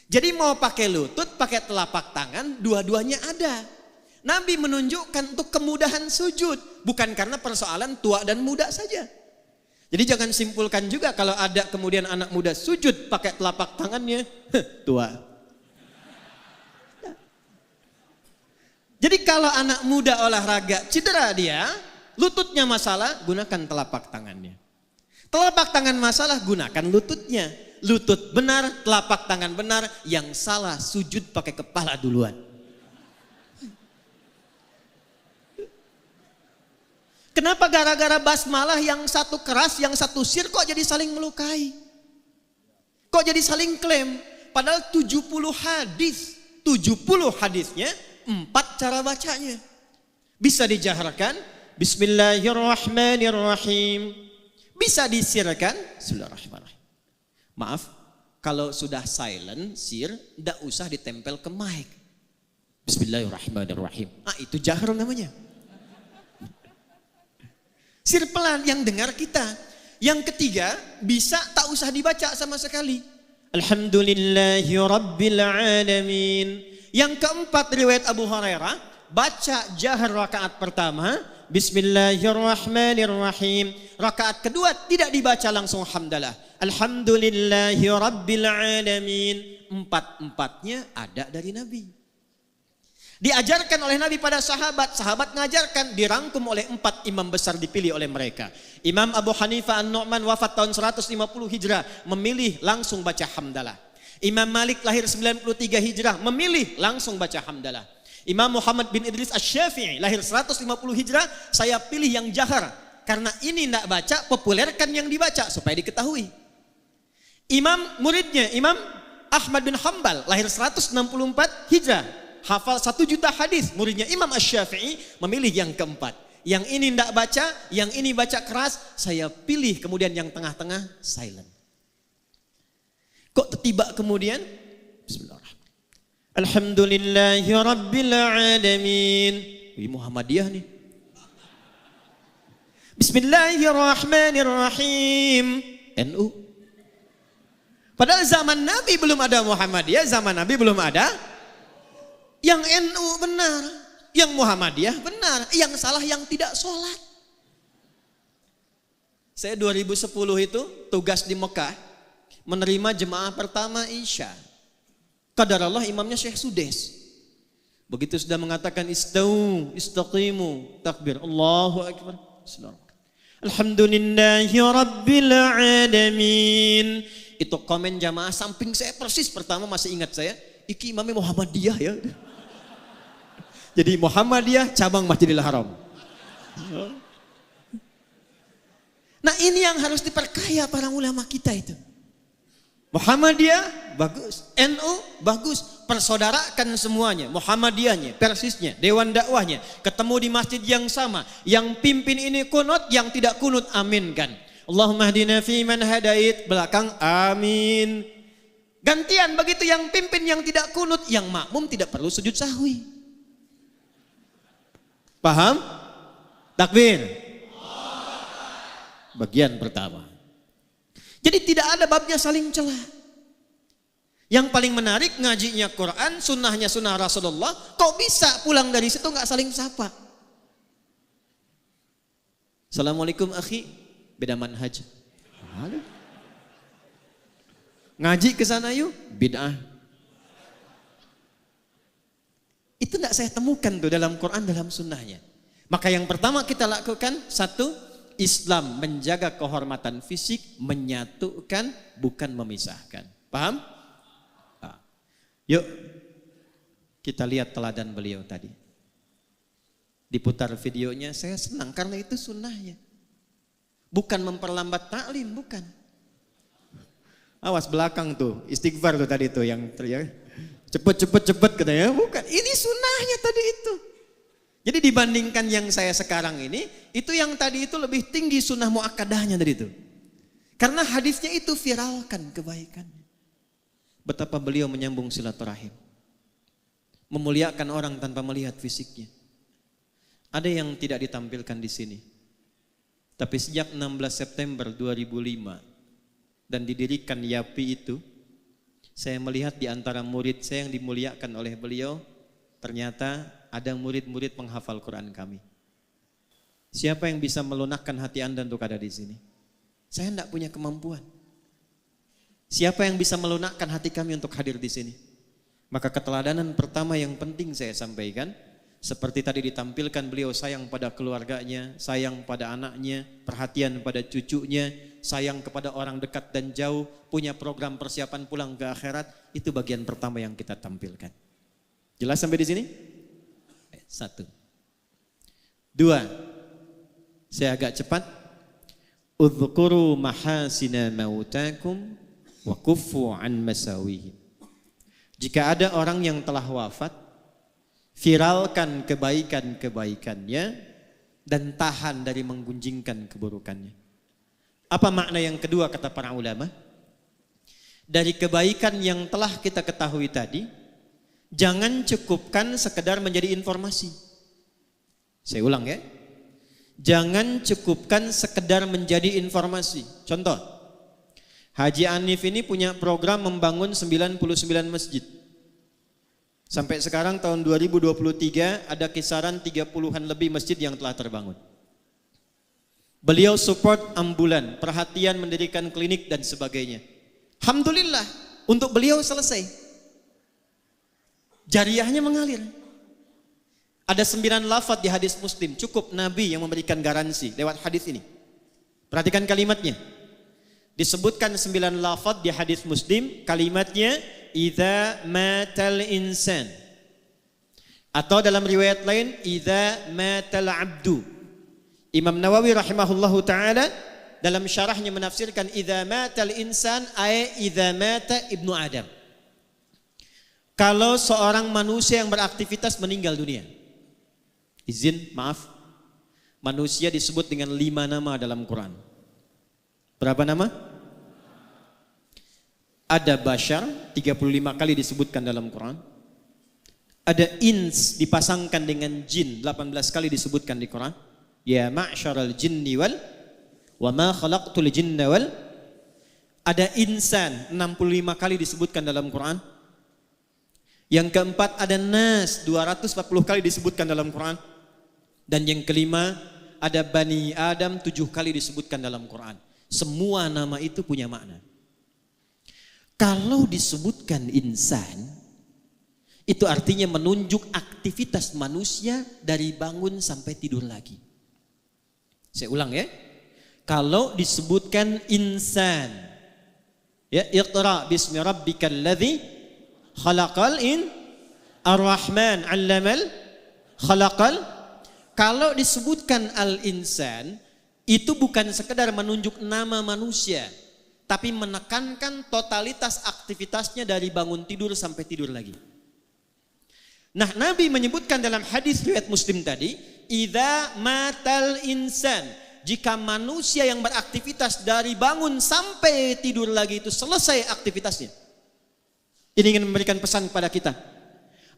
Jadi mau pakai lutut, pakai telapak tangan, dua-duanya ada. Nabi menunjukkan untuk kemudahan sujud, bukan karena persoalan tua dan muda saja. Jadi jangan simpulkan juga kalau ada kemudian anak muda sujud pakai telapak tangannya, tua. Jadi kalau anak muda olahraga cedera dia, lututnya masalah, gunakan telapak tangannya. Telapak tangan masalah, gunakan lututnya. Lutut benar, telapak tangan benar, yang salah sujud pakai kepala duluan. Kenapa gara-gara basmalah yang satu keras, yang satu sir kok jadi saling melukai? Kok jadi saling klaim? Padahal 70 hadis. 70 hadisnya, 4 cara bacanya. Bisa dijaharkan, Bismillahirrahmanirrahim. Bisa disirkan, Bismillahirrahmanirrahim. Maaf, kalau sudah silent, sir, tidak usah ditempel ke mic. Bismillahirrahmanirrahim. Itu jahar namanya. Sir pelan yang dengar kita. Yang ketiga, bisa tak usah dibaca sama sekali. Alhamdulillahi Rabbil Alamin. Yang keempat, riwayat Abu Hurairah, baca jahar rakaat pertama, Bismillahirrahmanirrahim. Rakaat kedua tidak dibaca langsung hamdalah. Alhamdulillahi Rabbil Alamin. Empat-empatnya ada dari Nabi. Diajarkan oleh Nabi pada sahabat, sahabat ngajarkan, dirangkum oleh 4 imam besar dipilih oleh mereka. Imam Abu Hanifah An-Nu'man wafat tahun 150 Hijrah, memilih langsung baca hamdalah. Imam Malik lahir 93 Hijrah, memilih langsung baca hamdalah. Imam Muhammad bin Idris Asy-Syafi'i lahir 150 Hijrah, saya pilih yang jahar. Karena ini tidak baca, populerkan yang dibaca supaya diketahui. Imam muridnya, Imam Ahmad bin Hanbal lahir 164 Hijrah. Hafal 1 juta hadis, muridnya Imam Asy-Syafi'i, memilih yang keempat. Yang ini tidak baca, yang ini baca keras, saya pilih kemudian yang tengah-tengah silent. Kok tiba kemudian? Bismillahirrahmanirrahim. Alhamdulillahi Rabbil Alamin. Ini Muhammadiyah nih. Bismillahirrahmanirrahim. NU. Padahal zaman Nabi belum ada Muhammadiyah, zaman Nabi belum ada. Yang NU benar, yang Muhammadiyah benar, yang salah yang tidak sholat. Saya 2010 itu tugas di Mekah, menerima jemaah pertama Isya. Qadarullah imamnya Syekh Sudes. Begitu sudah mengatakan istau, istaqimu, takbir, Allahu Akbar. Alhamdulillahi Rabbil Alamin. Itu komen jamaah samping saya persis, pertama masih ingat saya, iki imamnya Muhammadiyah ya. Jadi Muhammadiyah cabang Masjidil Haram. Nah ini yang harus diperkaya para ulama kita itu. Muhammadiyah bagus, NU bagus, persaudarakan semuanya, Muhammadiyahnya, persisnya, dewan dakwahnya, ketemu di masjid yang sama, yang pimpin ini kunut, yang tidak kunut aminkan. Allahumma hdina fi man hadait, belakang amin. Gantian begitu, yang pimpin yang tidak kunut, yang makmum tidak perlu sujud sahwi. Paham? Takbir. Bagian pertama. Jadi tidak ada babnya saling celah. Yang paling menarik ngajinya Quran, sunnahnya sunnah Rasulullah. Kok bisa pulang dari situ nggak saling sapa? Assalamualaikum akhi, beda manhaj. Ngaji ke sana yuk, bid'ah. Itu tidak saya temukan tuh dalam Quran, dalam sunnahnya. Maka yang pertama kita lakukan, satu, Islam menjaga kehormatan fisik, menyatukan, bukan memisahkan. Paham? Yuk, kita lihat teladan beliau tadi. Diputar videonya, saya senang karena itu sunnahnya. Bukan memperlambat taklim, bukan. Awas belakang tuh, istighfar tuh tadi tuh yang teriak. Cepet katanya, bukan. Ini sunnahnya tadi itu. Jadi dibandingkan yang saya sekarang ini, itu yang tadi itu lebih tinggi sunnah muakkadahnya tadi itu. Karena hadisnya itu viralkan kebaikannya. Betapa beliau menyambung silaturahim. Memuliakan orang tanpa melihat fisiknya. Ada yang tidak ditampilkan di sini. Tapi sejak 16 September 2005 dan didirikan YAPI itu, saya melihat di antara murid saya yang dimuliakan oleh beliau, ternyata ada murid-murid penghafal Quran kami. Siapa yang bisa melunakkan hati Anda untuk ada di sini? Saya tidak punya kemampuan. Siapa yang bisa melunakkan hati kami untuk hadir di sini? Maka keteladanan pertama yang penting saya sampaikan, seperti tadi ditampilkan, beliau sayang pada keluarganya, sayang pada anaknya, perhatian pada cucunya, sayang kepada orang dekat dan jauh, punya program persiapan pulang ke akhirat. Itu bagian pertama yang kita tampilkan. Jelas sampai di sini? 1. 2. Saya agak cepat. Udhkuru mahasina mautakum wa kuffu an masawihim. Jika ada orang yang telah wafat, viralkan kebaikan-kebaikannya dan tahan dari menggunjingkan keburukannya. Apa makna yang kedua kata para ulama? Dari kebaikan yang telah kita ketahui tadi, jangan cukupkan sekedar menjadi informasi. Saya ulang ya. Jangan cukupkan sekedar menjadi informasi. Contoh, Haji Anif ini punya program membangun 99 masjid. Sampai sekarang tahun 2023 ada kisaran 30-an lebih masjid yang telah terbangun. Beliau support ambulan, perhatian mendirikan klinik dan sebagainya. Alhamdulillah, untuk beliau selesai. Jariahnya mengalir. Ada 9 lafaz di hadis Muslim, cukup Nabi yang memberikan garansi lewat hadis ini. Perhatikan kalimatnya. Disebutkan 9 lafaz di hadis Muslim, kalimatnya idza matal insan. Atau dalam riwayat lain idza matal abdu. Imam Nawawi rahimahullahu taala dalam syarahnya menafsirkan idza matal insan ay idza mata ibnu Adam. Kalau seorang manusia yang beraktivitas meninggal dunia. Izin, maaf. Manusia disebut dengan 5 nama dalam Quran. Berapa nama? Ada bashar 35 kali disebutkan dalam Quran. Ada ins dipasangkan dengan jin 18 kali disebutkan di Quran. Ya ma'syaral jinni wal wa ma khalaqtul jinna wal. Ada insan 65 kali disebutkan dalam Quran. Yang keempat ada nas 240 kali disebutkan dalam Quran. Dan yang kelima ada Bani Adam 7 kali disebutkan dalam Quran. Semua nama itu punya makna. Kalau disebutkan insan, itu artinya menunjuk aktivitas manusia dari bangun sampai tidur lagi. Saya ulang ya. Kalau disebutkan insan, ya iqra bismi rabbikal ladzi khalaqal ar-rahman 'allamal khalaqal. Kalau disebutkan al-insan, itu bukan sekedar menunjuk nama manusia, tapi menekankan totalitas aktivitasnya dari bangun tidur sampai tidur lagi. Nah, Nabi menyebutkan dalam hadis riwayat Muslim tadi, idza matal insan, jika manusia yang beraktivitas dari bangun sampai tidur lagi itu selesai aktivitasnya. Ini ingin memberikan pesan kepada kita.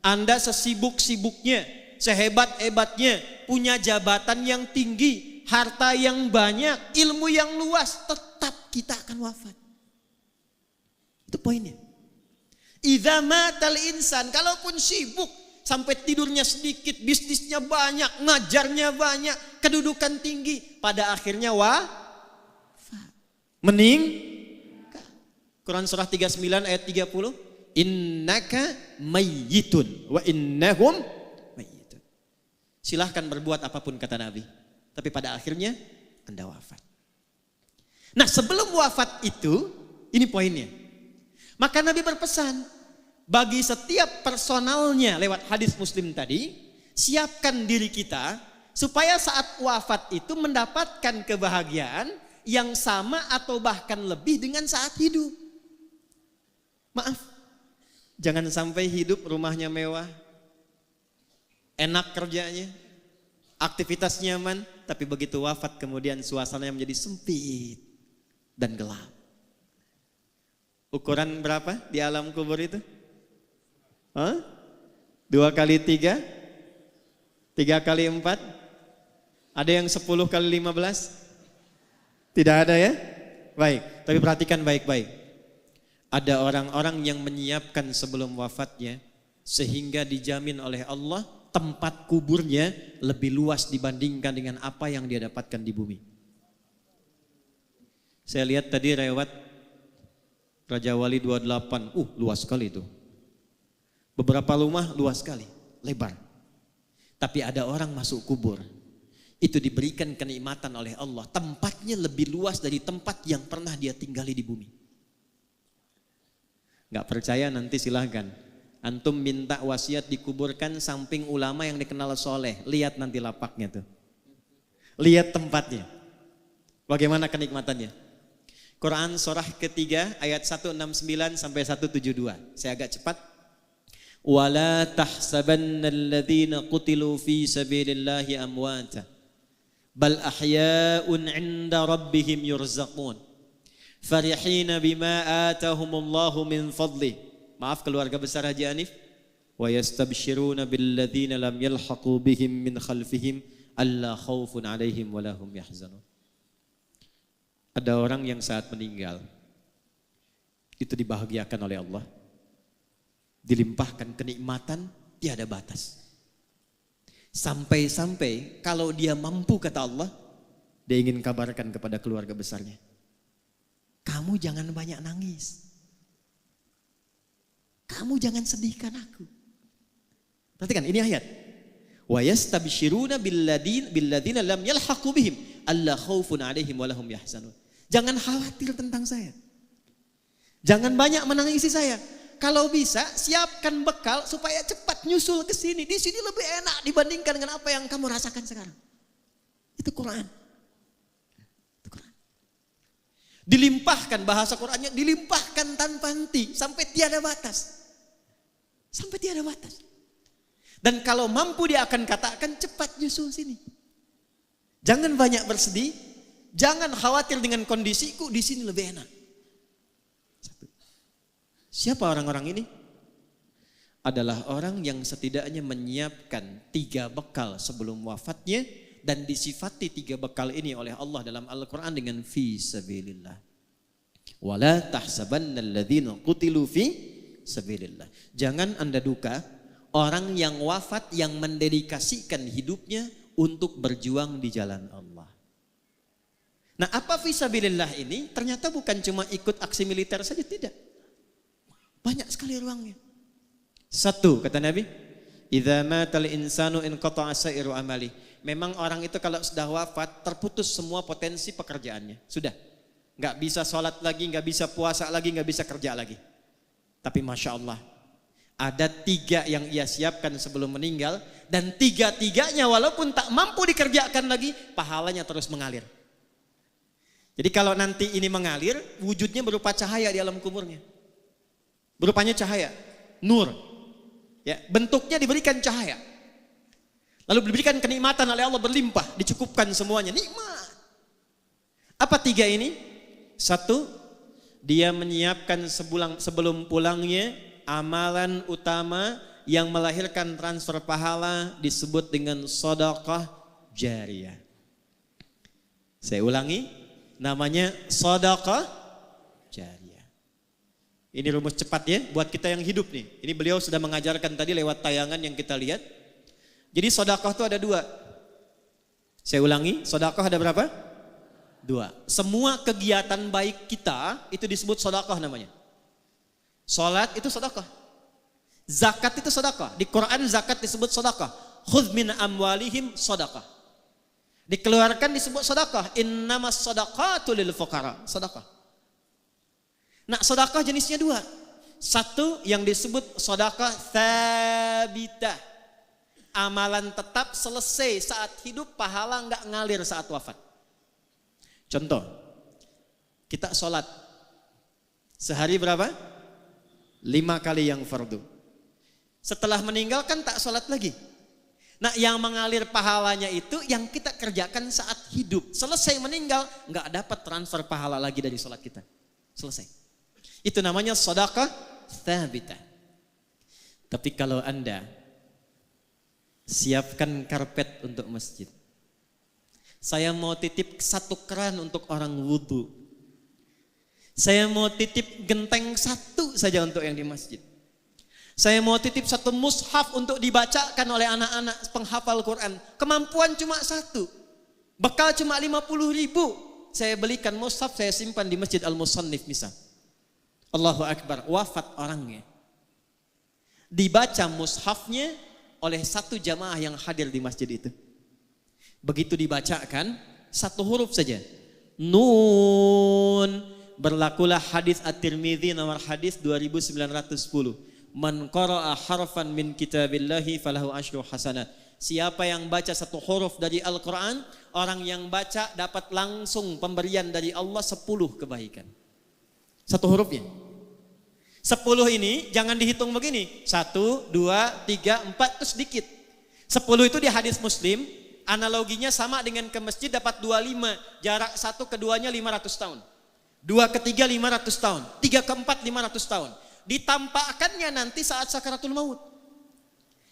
Anda sesibuk-sibuknya, sehebat-hebatnya, punya jabatan yang tinggi, harta yang banyak, ilmu yang luas, tetap kita akan wafat. Itu poinnya. Idza matal insan, kalaupun sibuk, sampai tidurnya sedikit, bisnisnya banyak, ngajarnya banyak, kedudukan tinggi, pada akhirnya wafat. Quran surah 39 ayat 30, innaka mayyitun wa innahum mayyitun. Silahkan berbuat apapun kata Nabi, tapi pada akhirnya Anda wafat. Nah, sebelum wafat itu, ini poinnya. Maka Nabi berpesan, bagi setiap personalnya lewat hadis Muslim tadi, siapkan diri kita supaya saat wafat itu mendapatkan kebahagiaan yang sama atau bahkan lebih dengan saat hidup. Maaf, jangan sampai hidup rumahnya mewah, enak kerjanya, aktivitas nyaman, tapi begitu wafat kemudian suasananya menjadi sempit dan gelap. Ukuran berapa di alam kubur itu? 2 kali 3? 3 kali 4? Ada yang 10 kali 15? Tidak ada ya? Baik, tapi perhatikan baik-baik. Ada orang-orang yang menyiapkan sebelum wafatnya sehingga dijamin oleh Allah tempat kuburnya lebih luas dibandingkan dengan apa yang dia dapatkan di bumi. Saya lihat tadi lewat Raja Wali 28. Luas sekali itu. Beberapa rumah luas sekali, lebar. Tapi ada orang masuk kubur. Itu diberikan kenikmatan oleh Allah. Tempatnya lebih luas dari tempat yang pernah dia tinggali di bumi. Gak percaya nanti silahkan. Antum minta wasiat dikuburkan samping ulama yang dikenal soleh. Lihat nanti lapaknya tuh. Lihat tempatnya. Bagaimana kenikmatannya. Quran surah ketiga ayat 169 sampai 172. Saya agak cepat. Wala tahsabanna alladhina qutilu fi sabilillahi amwata bal ahya'un 'inda rabbihim yurzaqun farihina bima atahumullahu min fadli. Maaf keluarga besar Haji Hanif. Wa yastabshiruna billadzina lam yalhaqu bihim min khalfihim alla khaufun 'alaihim wa lahum yahzanun. Ada orang yang saat meninggal itu dibahagiakan oleh Allah. Dilimpahkan kenikmatan tiada batas. Sampai-sampai kalau dia mampu kata Allah, dia ingin kabarkan kepada keluarga besarnya. Kamu jangan banyak nangis. Kamu jangan sedihkan aku. Perhatikan ini ayat. Wa yastabshiruna billadzina lam yalhaqu bihim alla khaufun 'alaihim wa lahum yahzanun. Jangan khawatir tentang saya. Jangan banyak menangisi saya. Kalau bisa siapkan bekal supaya cepat nyusul ke sini. Di sini lebih enak dibandingkan dengan apa yang kamu rasakan sekarang. Itu Quran. Itu Quran. Dilimpahkan bahasa Qurannya, dilimpahkan tanpa henti sampai tiada batas. Sampai tiada batas. Dan kalau mampu dia akan katakan cepat nyusul sini. Jangan banyak bersedih, jangan khawatir dengan kondisiku, di sini lebih enak. Siapa orang-orang ini? Adalah orang yang setidaknya menyiapkan 3 bekal sebelum wafatnya dan disifati 3 bekal ini oleh Allah dalam Al-Quran dengan fi sabilillah. Wala tahsabanna alladhina qutilu fi sabilillah. Jangan Anda duka orang yang wafat yang mendedikasikan hidupnya untuk berjuang di jalan Allah. Nah, apa fi sabilillah ini? Ternyata bukan cuma ikut aksi militer saja, tidak. Banyak sekali ruangnya. 1 kata Nabi, idza matal insanu inqata'a sa'iru amali. Memang orang itu kalau sudah wafat terputus semua potensi pekerjaannya. Sudah. Enggak bisa sholat lagi, enggak bisa puasa lagi, enggak bisa kerja lagi. Tapi Masya Allah, ada 3 yang ia siapkan sebelum meninggal dan 3-tiganya walaupun tak mampu dikerjakan lagi, pahalanya terus mengalir. Jadi kalau nanti ini mengalir, wujudnya berupa cahaya di alam kuburnya. Berupanya cahaya, nur. Ya, bentuknya diberikan cahaya. Lalu diberikan kenikmatan oleh Allah berlimpah, dicukupkan semuanya, nikmat. Apa 3 ini? 1, dia menyiapkan sebelum pulangnya amalan utama yang melahirkan transfer pahala disebut dengan sedekah jariyah. Saya ulangi, namanya sedekah jariyah. Ini rumus cepat ya buat kita yang hidup nih. Ini beliau sudah mengajarkan tadi lewat tayangan yang kita lihat. Jadi sedekah itu ada 2. Saya ulangi, sedekah ada berapa? 2. Semua kegiatan baik kita itu disebut sedekah namanya. Salat itu sedekah. Zakat itu sedekah. Di Quran zakat disebut sedekah. Khudz min amwalihim sedekah. Dikeluarkan disebut sedekah. Innamas shadaqatu lil fuqara. Sedekah. Nah, sedekah jenisnya 2. 1 yang disebut sedekah tsabitah. Amalan tetap selesai saat hidup, pahala enggak ngalir saat wafat. Contoh, kita sholat sehari berapa? 5 kali yang fardu. Setelah meninggal kan tak sholat lagi. Nah, yang mengalir pahalanya itu yang kita kerjakan saat hidup. Selesai meninggal enggak dapat transfer pahala lagi dari sholat kita. Selesai. Itu namanya sedekah tsabitah. Tapi kalau Anda siapkan karpet untuk masjid. Saya mau titip 1 keran untuk orang wudu. Saya mau titip genteng 1 saja untuk yang di masjid. Saya mau titip 1 mushaf untuk dibacakan oleh anak-anak penghafal Quran. Kemampuan cuma 1. Bekal cuma 50.000. saya belikan mushaf, saya simpan di Masjid Al-Musannif misal. Allahu Akbar, wafat orangnya. Dibaca mushafnya oleh satu jamaah yang hadir di masjid itu. Begitu dibacakan, satu huruf saja. Nun. Berlakulah hadis At-Tirmidzi nomor hadis 2910. Man qara'a harfan min kitabillahi falahu asyru hasanat. Siapa yang baca satu huruf dari Al-Quran, orang yang baca dapat langsung pemberian dari Allah 10 kebaikan. Satu hurufnya. 10 ini jangan dihitung begini. 1, 2, 3, 4 itu sedikit. 10 itu di hadis Muslim, analoginya sama dengan ke masjid dapat 25. Jarak satu keduanya 500 tahun. 2 ke 3 500 tahun. 3 ke 4 500 tahun. Ditampakkannya nanti saat sakaratul maut.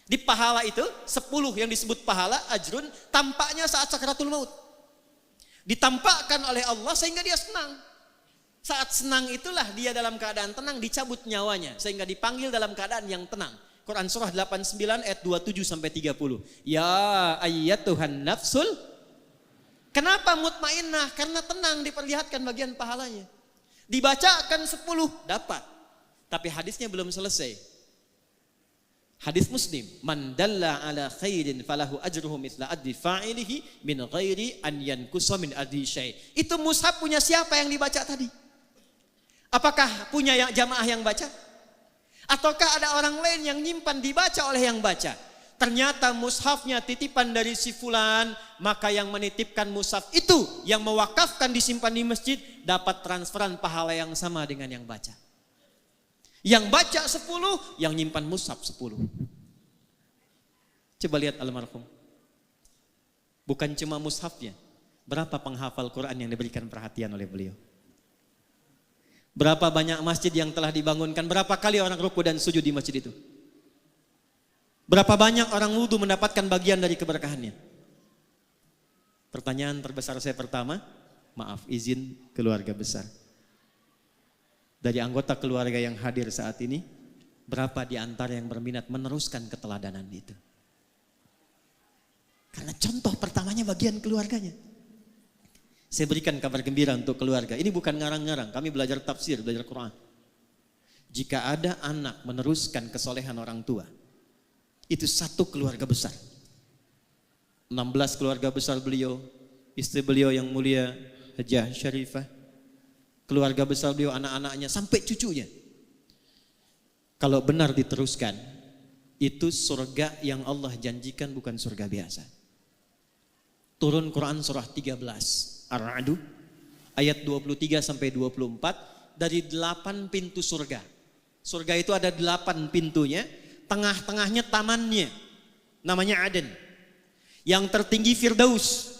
Di pahala itu 10 yang disebut pahala ajrun tampaknya saat sakaratul maut. Ditampakkan oleh Allah sehingga dia senang. Saat senang itulah dia dalam keadaan tenang dicabut nyawanya sehingga dipanggil dalam keadaan yang tenang. Quran surah 89 ayat 27 sampai 30. Ya ayyatuhan nafsul. Kenapa mutmainnah? Karena tenang diperlihatkan bagian pahalanya. Dibacakan 10 dapat. Tapi hadisnya belum selesai. Hadis Muslim, man dalla ala khairin falahu ajruhu mithla adli fa'ilihi min ghairi an yankusa min adli syai'. Itu mushaf punya siapa yang dibaca tadi? Apakah punya jamaah yang baca? Ataukah ada orang lain yang nyimpan dibaca oleh yang baca? Ternyata mushafnya titipan dari si fulan, maka yang menitipkan mushaf itu yang mewakafkan disimpan di masjid dapat transferan pahala yang sama dengan yang baca. Yang baca 10, yang nyimpan mushaf 10. Coba lihat almarhum. Bukan cuma mushafnya, berapa penghafal Quran yang diberikan perhatian oleh beliau? Berapa banyak masjid yang telah dibangunkan? Berapa kali orang ruku dan sujud di masjid itu? Berapa banyak orang wudu mendapatkan bagian dari keberkahannya? Pertanyaan terbesar saya pertama, maaf izin keluarga besar. Dari anggota keluarga yang hadir saat ini, berapa di antara yang berminat meneruskan keteladanan itu? Karena contoh pertamanya bagian keluarganya. Saya berikan kabar gembira untuk keluarga. Ini bukan ngarang-ngarang, kami belajar tafsir, belajar Quran. Jika ada anak meneruskan kesolehan orang tua, itu satu keluarga besar. 16 keluarga besar beliau, istri beliau yang mulia Hajah Syarifah, keluarga besar beliau, anak-anaknya, sampai cucunya. Kalau benar diteruskan, itu surga yang Allah janjikan, bukan surga biasa. Turun Quran surah 13. Ar-Ra'd ayat 23 sampai 24 dari 8 pintu surga. Surga itu ada 8 pintunya, tengah-tengahnya tamannya namanya Aden. Yang tertinggi Firdaus.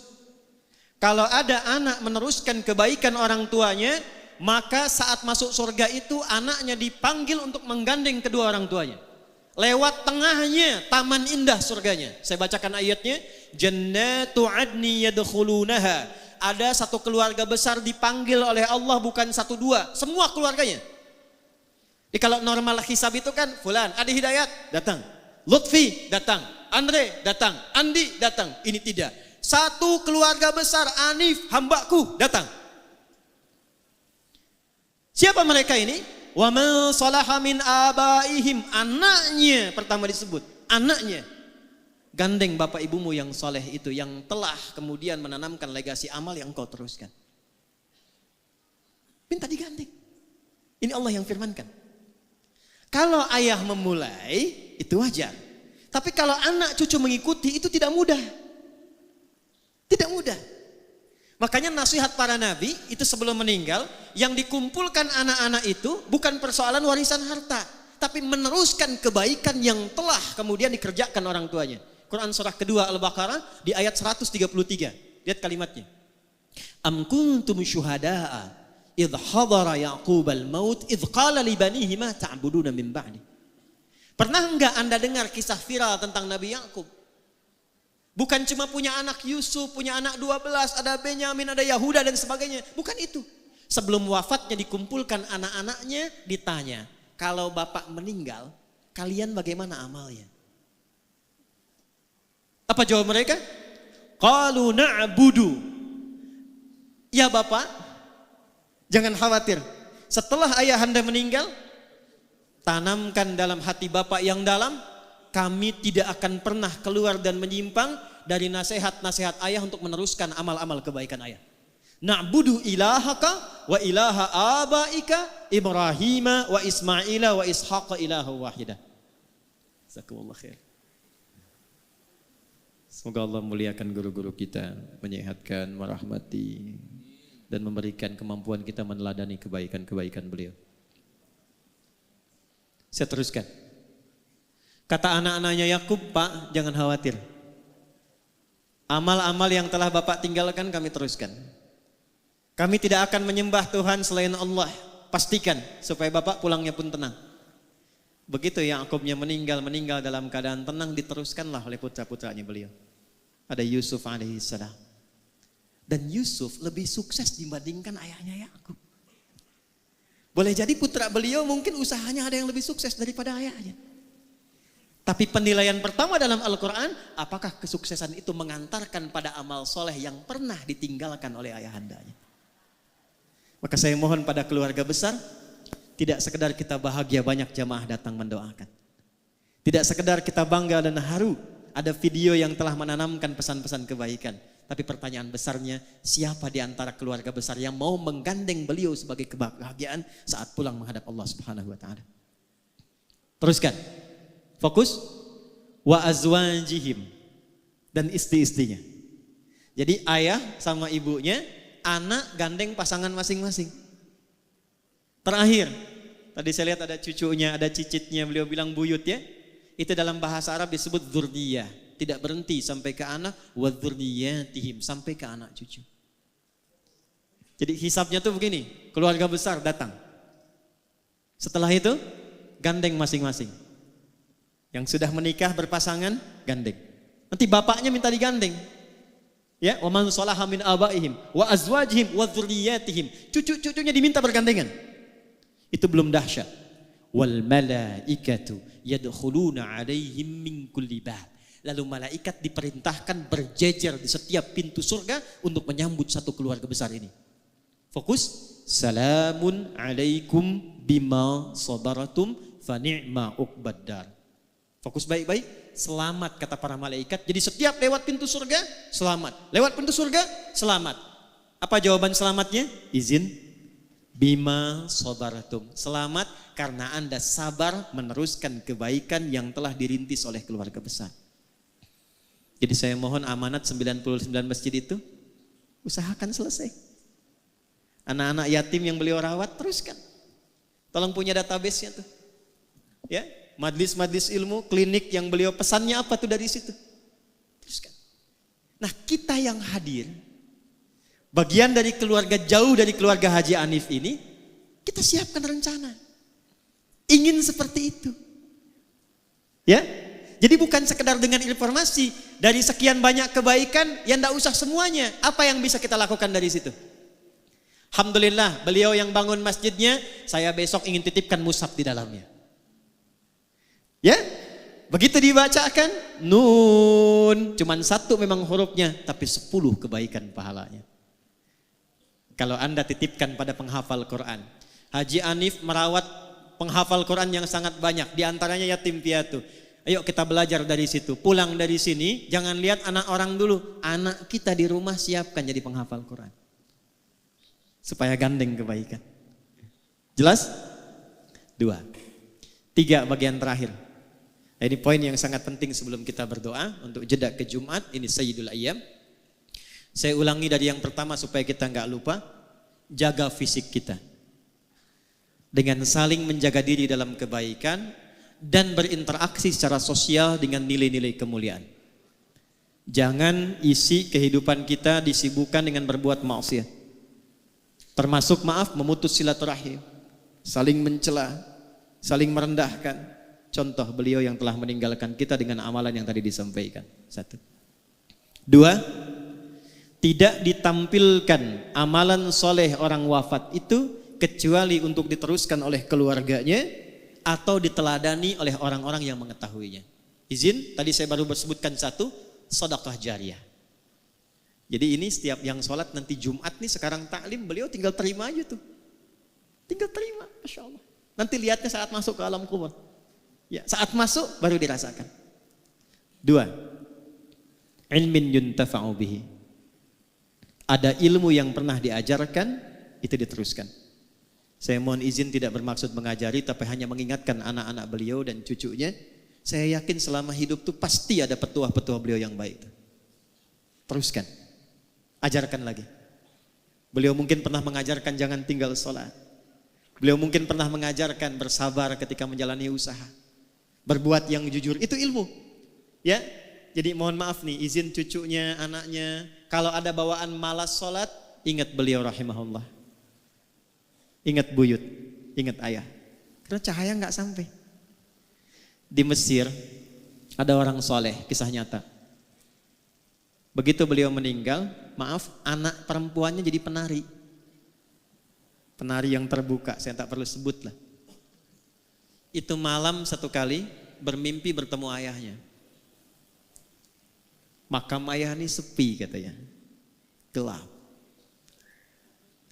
Kalau ada anak meneruskan kebaikan orang tuanya, maka saat masuk surga itu anaknya dipanggil untuk menggandeng kedua orang tuanya. Lewat tengahnya taman indah surganya. Saya bacakan ayatnya. Jannatu adni yadkhulunaha. Ada satu keluarga besar dipanggil oleh Allah, bukan 1, 2, semua keluarganya. Jadi kalau normal hisab itu kan fulan, Adi Hidayat datang, Lutfi datang, Andre datang, Andi datang. Ini tidak. Satu keluarga besar, Anif hambaku datang. Siapa mereka ini? Wa man salaha min abaihim, anaknya pertama disebut, anaknya. Gandeng bapak ibumu yang soleh itu, yang telah kemudian menanamkan legasi amal yang kau teruskan. Minta digandeng. Ini Allah yang firmankan. Kalau ayah memulai, itu wajar. Tapi kalau anak cucu mengikuti, itu tidak mudah. Tidak mudah. Makanya nasihat para nabi, itu sebelum meninggal, yang dikumpulkan anak-anak itu bukan persoalan warisan harta, tapi meneruskan kebaikan yang telah kemudian dikerjakan orang tuanya. Quran surah kedua Al-Baqarah di ayat 133. Lihat kalimatnya. Am kuntum syuhada'a idh hadara Ya'qub al-maut idh qala li banihi ma ta'buduna min ba'di. Pernah enggak Anda dengar kisah viral tentang Nabi Ya'qub? Bukan cuma punya anak Yusuf, punya anak 12, ada Benyamin, ada Yahuda dan sebagainya. Bukan itu. Sebelum wafatnya dikumpulkan anak-anaknya, ditanya, kalau bapak meninggal, kalian bagaimana amalnya? Apa jawab mereka? Qalu na'budu. Ya Bapak, jangan khawatir. Setelah ayahanda meninggal, tanamkan dalam hati Bapak yang dalam, kami tidak akan pernah keluar dan menyimpang dari nasihat-nasihat ayah untuk meneruskan amal-amal kebaikan ayah. Na'budu ilahaka wa ilaha abaika Ibrahim wa Ismail wa Ishaq ilaha wahidah. Jazakumullah khair. Semoga Allah muliakan guru-guru kita, menyehatkan, merahmati, dan memberikan kemampuan kita meneladani kebaikan-kebaikan beliau. Saya teruskan. Kata anak-anaknya Yakub, Pak, jangan khawatir. Amal-amal yang telah Bapak tinggalkan kami teruskan. Kami tidak akan menyembah Tuhan selain Allah. Pastikan supaya Bapak pulangnya pun tenang. Begitu Yakubnya meninggal dalam keadaan tenang, diteruskanlah oleh putra-putranya beliau. Ada Yusuf alaihissalam. Dan Yusuf lebih sukses dibandingkan ayahnya Yakub. Boleh jadi putra beliau mungkin usahanya ada yang lebih sukses daripada ayahnya. Tapi penilaian pertama dalam Al-Quran, apakah kesuksesan itu mengantarkan pada amal soleh yang pernah ditinggalkan oleh ayahandanya? Maka saya mohon pada keluarga besar, tidak sekedar kita bahagia banyak jamaah datang mendoakan. Tidak sekedar kita bangga dan haru ada video yang telah menanamkan pesan-pesan kebaikan. Tapi pertanyaan besarnya, siapa di antara keluarga besar yang mau menggandeng beliau sebagai kebahagiaan saat pulang menghadap Allah Subhanahu wa taala? Teruskan. Fokus. Wa azwajihim, dan istri-istrinya. Jadi ayah sama ibunya, anak gandeng pasangan masing-masing. Terakhir, tadi saya lihat ada cucunya, ada cicitnya, beliau bilang buyut ya. Itu dalam bahasa Arab disebut dzurriyyah. Tidak berhenti sampai ke anak, wa dzurriyyatihim, sampai ke anak cucu. Jadi hisabnya tuh begini, keluarga besar datang. Setelah itu gandeng masing-masing. Yang sudah menikah berpasangan gandeng. Nanti bapaknya minta digandeng. Ya, wa man salaha min abaihim wa azwajihim wa dzurriyyatihim. Cucu-cucunya diminta bergandengan. Itu belum dahsyat. Wal malaikatu yadkhuluna 'alaihim min kulli bab. Lalu malaikat diperintahkan berjejer di setiap pintu surga untuk menyambut satu keluarga besar ini. Fokus. Salamun 'alaikum bima sabaratum fa ni'ma uqbaddar. Fokus baik-baik. Selamat kata para malaikat. Jadi setiap lewat pintu surga, selamat. Lewat pintu surga, selamat. Apa jawaban selamatnya? Izin. Bima sabaratum. Selamat karena Anda sabar meneruskan kebaikan yang telah dirintis oleh keluarga besar. Jadi saya mohon amanat 99 masjid itu, usahakan selesai. Anak-anak yatim yang beliau rawat, teruskan. Tolong punya database-nya tuh. Ya. Majlis-majlis ilmu, klinik yang beliau pesannya apa tuh dari situ. Teruskan. Nah kita yang hadir, bagian dari keluarga jauh dari keluarga Haji Anif ini, kita siapkan rencana. Ingin seperti itu. Ya, jadi bukan sekedar dengan informasi, dari sekian banyak kebaikan, yang tidak usah semuanya. Apa yang bisa kita lakukan dari situ? Alhamdulillah, beliau yang bangun masjidnya, saya besok ingin titipkan mushaf di dalamnya. Ya, begitu dibacakan nun, cuman satu memang hurufnya, tapi 10 kebaikan pahalanya. Kalau Anda titipkan pada penghafal Quran, Haji Anif merawat penghafal Quran yang sangat banyak, di antaranya yatim piatu. Ayo kita belajar dari situ. Pulang dari sini, jangan lihat anak orang dulu, anak kita di rumah siapkan jadi penghafal Quran, supaya gandeng kebaikan. Jelas? 2. 3 bagian terakhir. Nah, ini poin yang sangat penting sebelum kita berdoa untuk jeda ke Jumat. Ini Sayyidul Ayyam. Saya ulangi dari yang pertama supaya kita nggak lupa. Jaga fisik kita dengan saling menjaga diri dalam kebaikan dan berinteraksi secara sosial dengan nilai-nilai kemuliaan. Jangan isi kehidupan kita disibukkan dengan berbuat maksiat. Termasuk memutus silaturahim, saling mencela, saling merendahkan. Contoh beliau yang telah meninggalkan kita dengan amalan yang tadi disampaikan. 1. 2. Tidak ditampilkan amalan soleh orang wafat itu kecuali untuk diteruskan oleh keluarganya atau diteladani oleh orang-orang yang mengetahuinya. Izin, tadi saya baru sebutkan 1, sedekah jariyah. Jadi ini setiap yang sholat nanti Jumat nih sekarang taklim, beliau tinggal terima aja tuh. Tinggal terima, Masya Allah. Nanti lihatnya saat masuk ke alam kubur. Ya, saat masuk baru dirasakan. 2. Ilmin yuntafa'u bihi. Ada ilmu yang pernah diajarkan, itu diteruskan. Saya mohon izin tidak bermaksud mengajari, tapi hanya mengingatkan anak-anak beliau dan cucunya. Saya yakin selama hidup tuh pasti ada petuah-petuah beliau yang baik. Teruskan, ajarkan lagi. Beliau mungkin pernah mengajarkan jangan tinggal sholat. Beliau mungkin pernah mengajarkan bersabar ketika menjalani usaha. Berbuat yang jujur, itu ilmu. Ya, jadi mohon maaf nih, izin cucunya, anaknya. Kalau ada bawaan malas sholat, ingat beliau rahimahullah. Ingat buyut, ingat ayah. Karena cahaya nggak sampai. Di Mesir, ada orang soleh, kisah nyata. Begitu beliau meninggal, maaf, anak perempuannya jadi penari. Penari yang terbuka, saya tak perlu sebut lah. Itu malam satu kali bermimpi bertemu ayahnya. Makam ayah ini sepi katanya, gelap.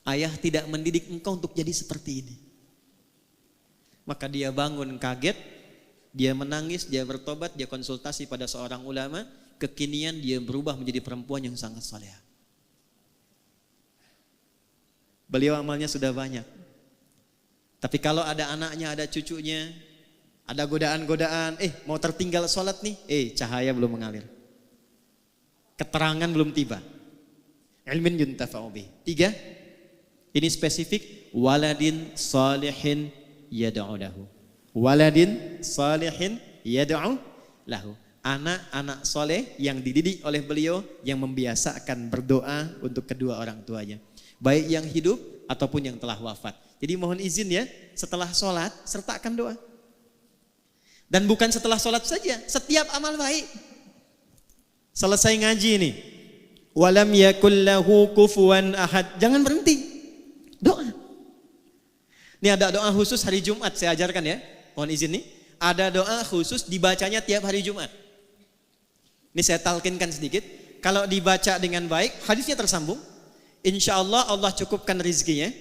Ayah tidak mendidik engkau untuk jadi seperti ini. Maka dia bangun kaget, dia menangis, dia bertobat, dia konsultasi pada seorang ulama. Kekinian dia berubah menjadi perempuan yang sangat saleh. Beliau amalnya sudah banyak. Tapi kalau ada anaknya, ada cucunya, ada godaan-godaan, mau tertinggal sholat nih, cahaya belum mengalir. Keterangan belum tiba. Ilmin yuntafa'u bih. 3, ini spesifik, waladin salihin yad'u lahu. Waladin salihin yad'u lahu. Anak-anak soleh yang dididik oleh beliau, yang membiasakan berdoa untuk kedua orang tuanya. Baik yang hidup ataupun yang telah wafat. Jadi mohon izin ya, setelah sholat sertakan doa. Dan bukan setelah sholat saja, setiap amal baik. Selesai ngaji ini, walam yakul lahu kufuwan ahad. Jangan berhenti, doa. Ini ada doa khusus hari Jumat, saya ajarkan ya. Mohon izin nih, ada doa khusus dibacanya tiap hari Jumat. Ini saya talkinkan sedikit. Kalau dibaca dengan baik, hadisnya tersambung. Insya Allah Allah cukupkan rizkinya.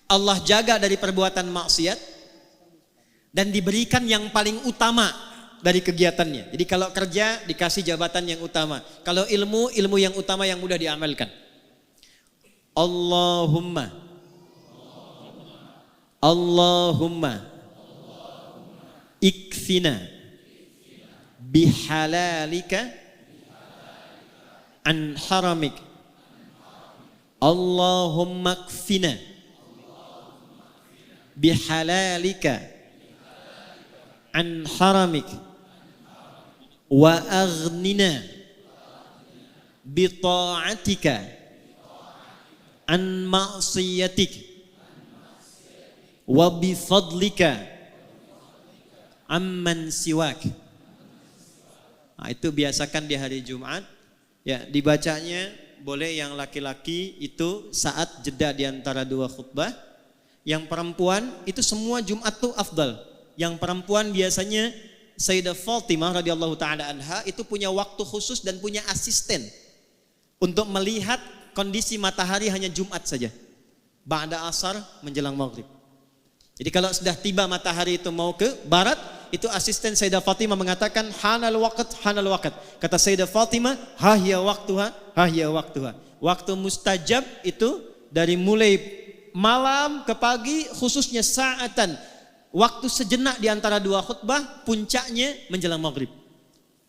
Allah jaga dari perbuatan maksiat. Dan diberikan yang paling utama dari kegiatannya. Jadi kalau kerja dikasih jabatan yang utama. Kalau ilmu, ilmu yang utama yang mudah diamalkan. Allahumma ikfina bihalalika an haramik. Allahumma ikfina bihalalika an haramik wa aghnina bi ta'atika an ma'siyatik wa bi fadlika amman siwak. Nah, itu biasakan di hari Jumat. Ya, dibacanya boleh yang laki-laki itu saat jeda di antara dua khutbah. Yang perempuan itu semua Jumat tuh afdal. Yang perempuan biasanya Sayyidah Fatimah radhiyallahu taala anha itu punya waktu khusus dan punya asisten untuk melihat kondisi matahari hanya Jumat saja. Ba'da asar menjelang maghrib. Jadi kalau sudah tiba matahari itu mau ke barat, itu asisten Sayyidah Fatimah mengatakan hanal waqt, hanal waqt. Kata Sayyidah Fatimah, hahya waktuha, hahya waktuha. Waktu mustajab itu dari mulai malam ke pagi, khususnya saatan, waktu sejenak di antara dua khutbah, puncaknya menjelang maghrib.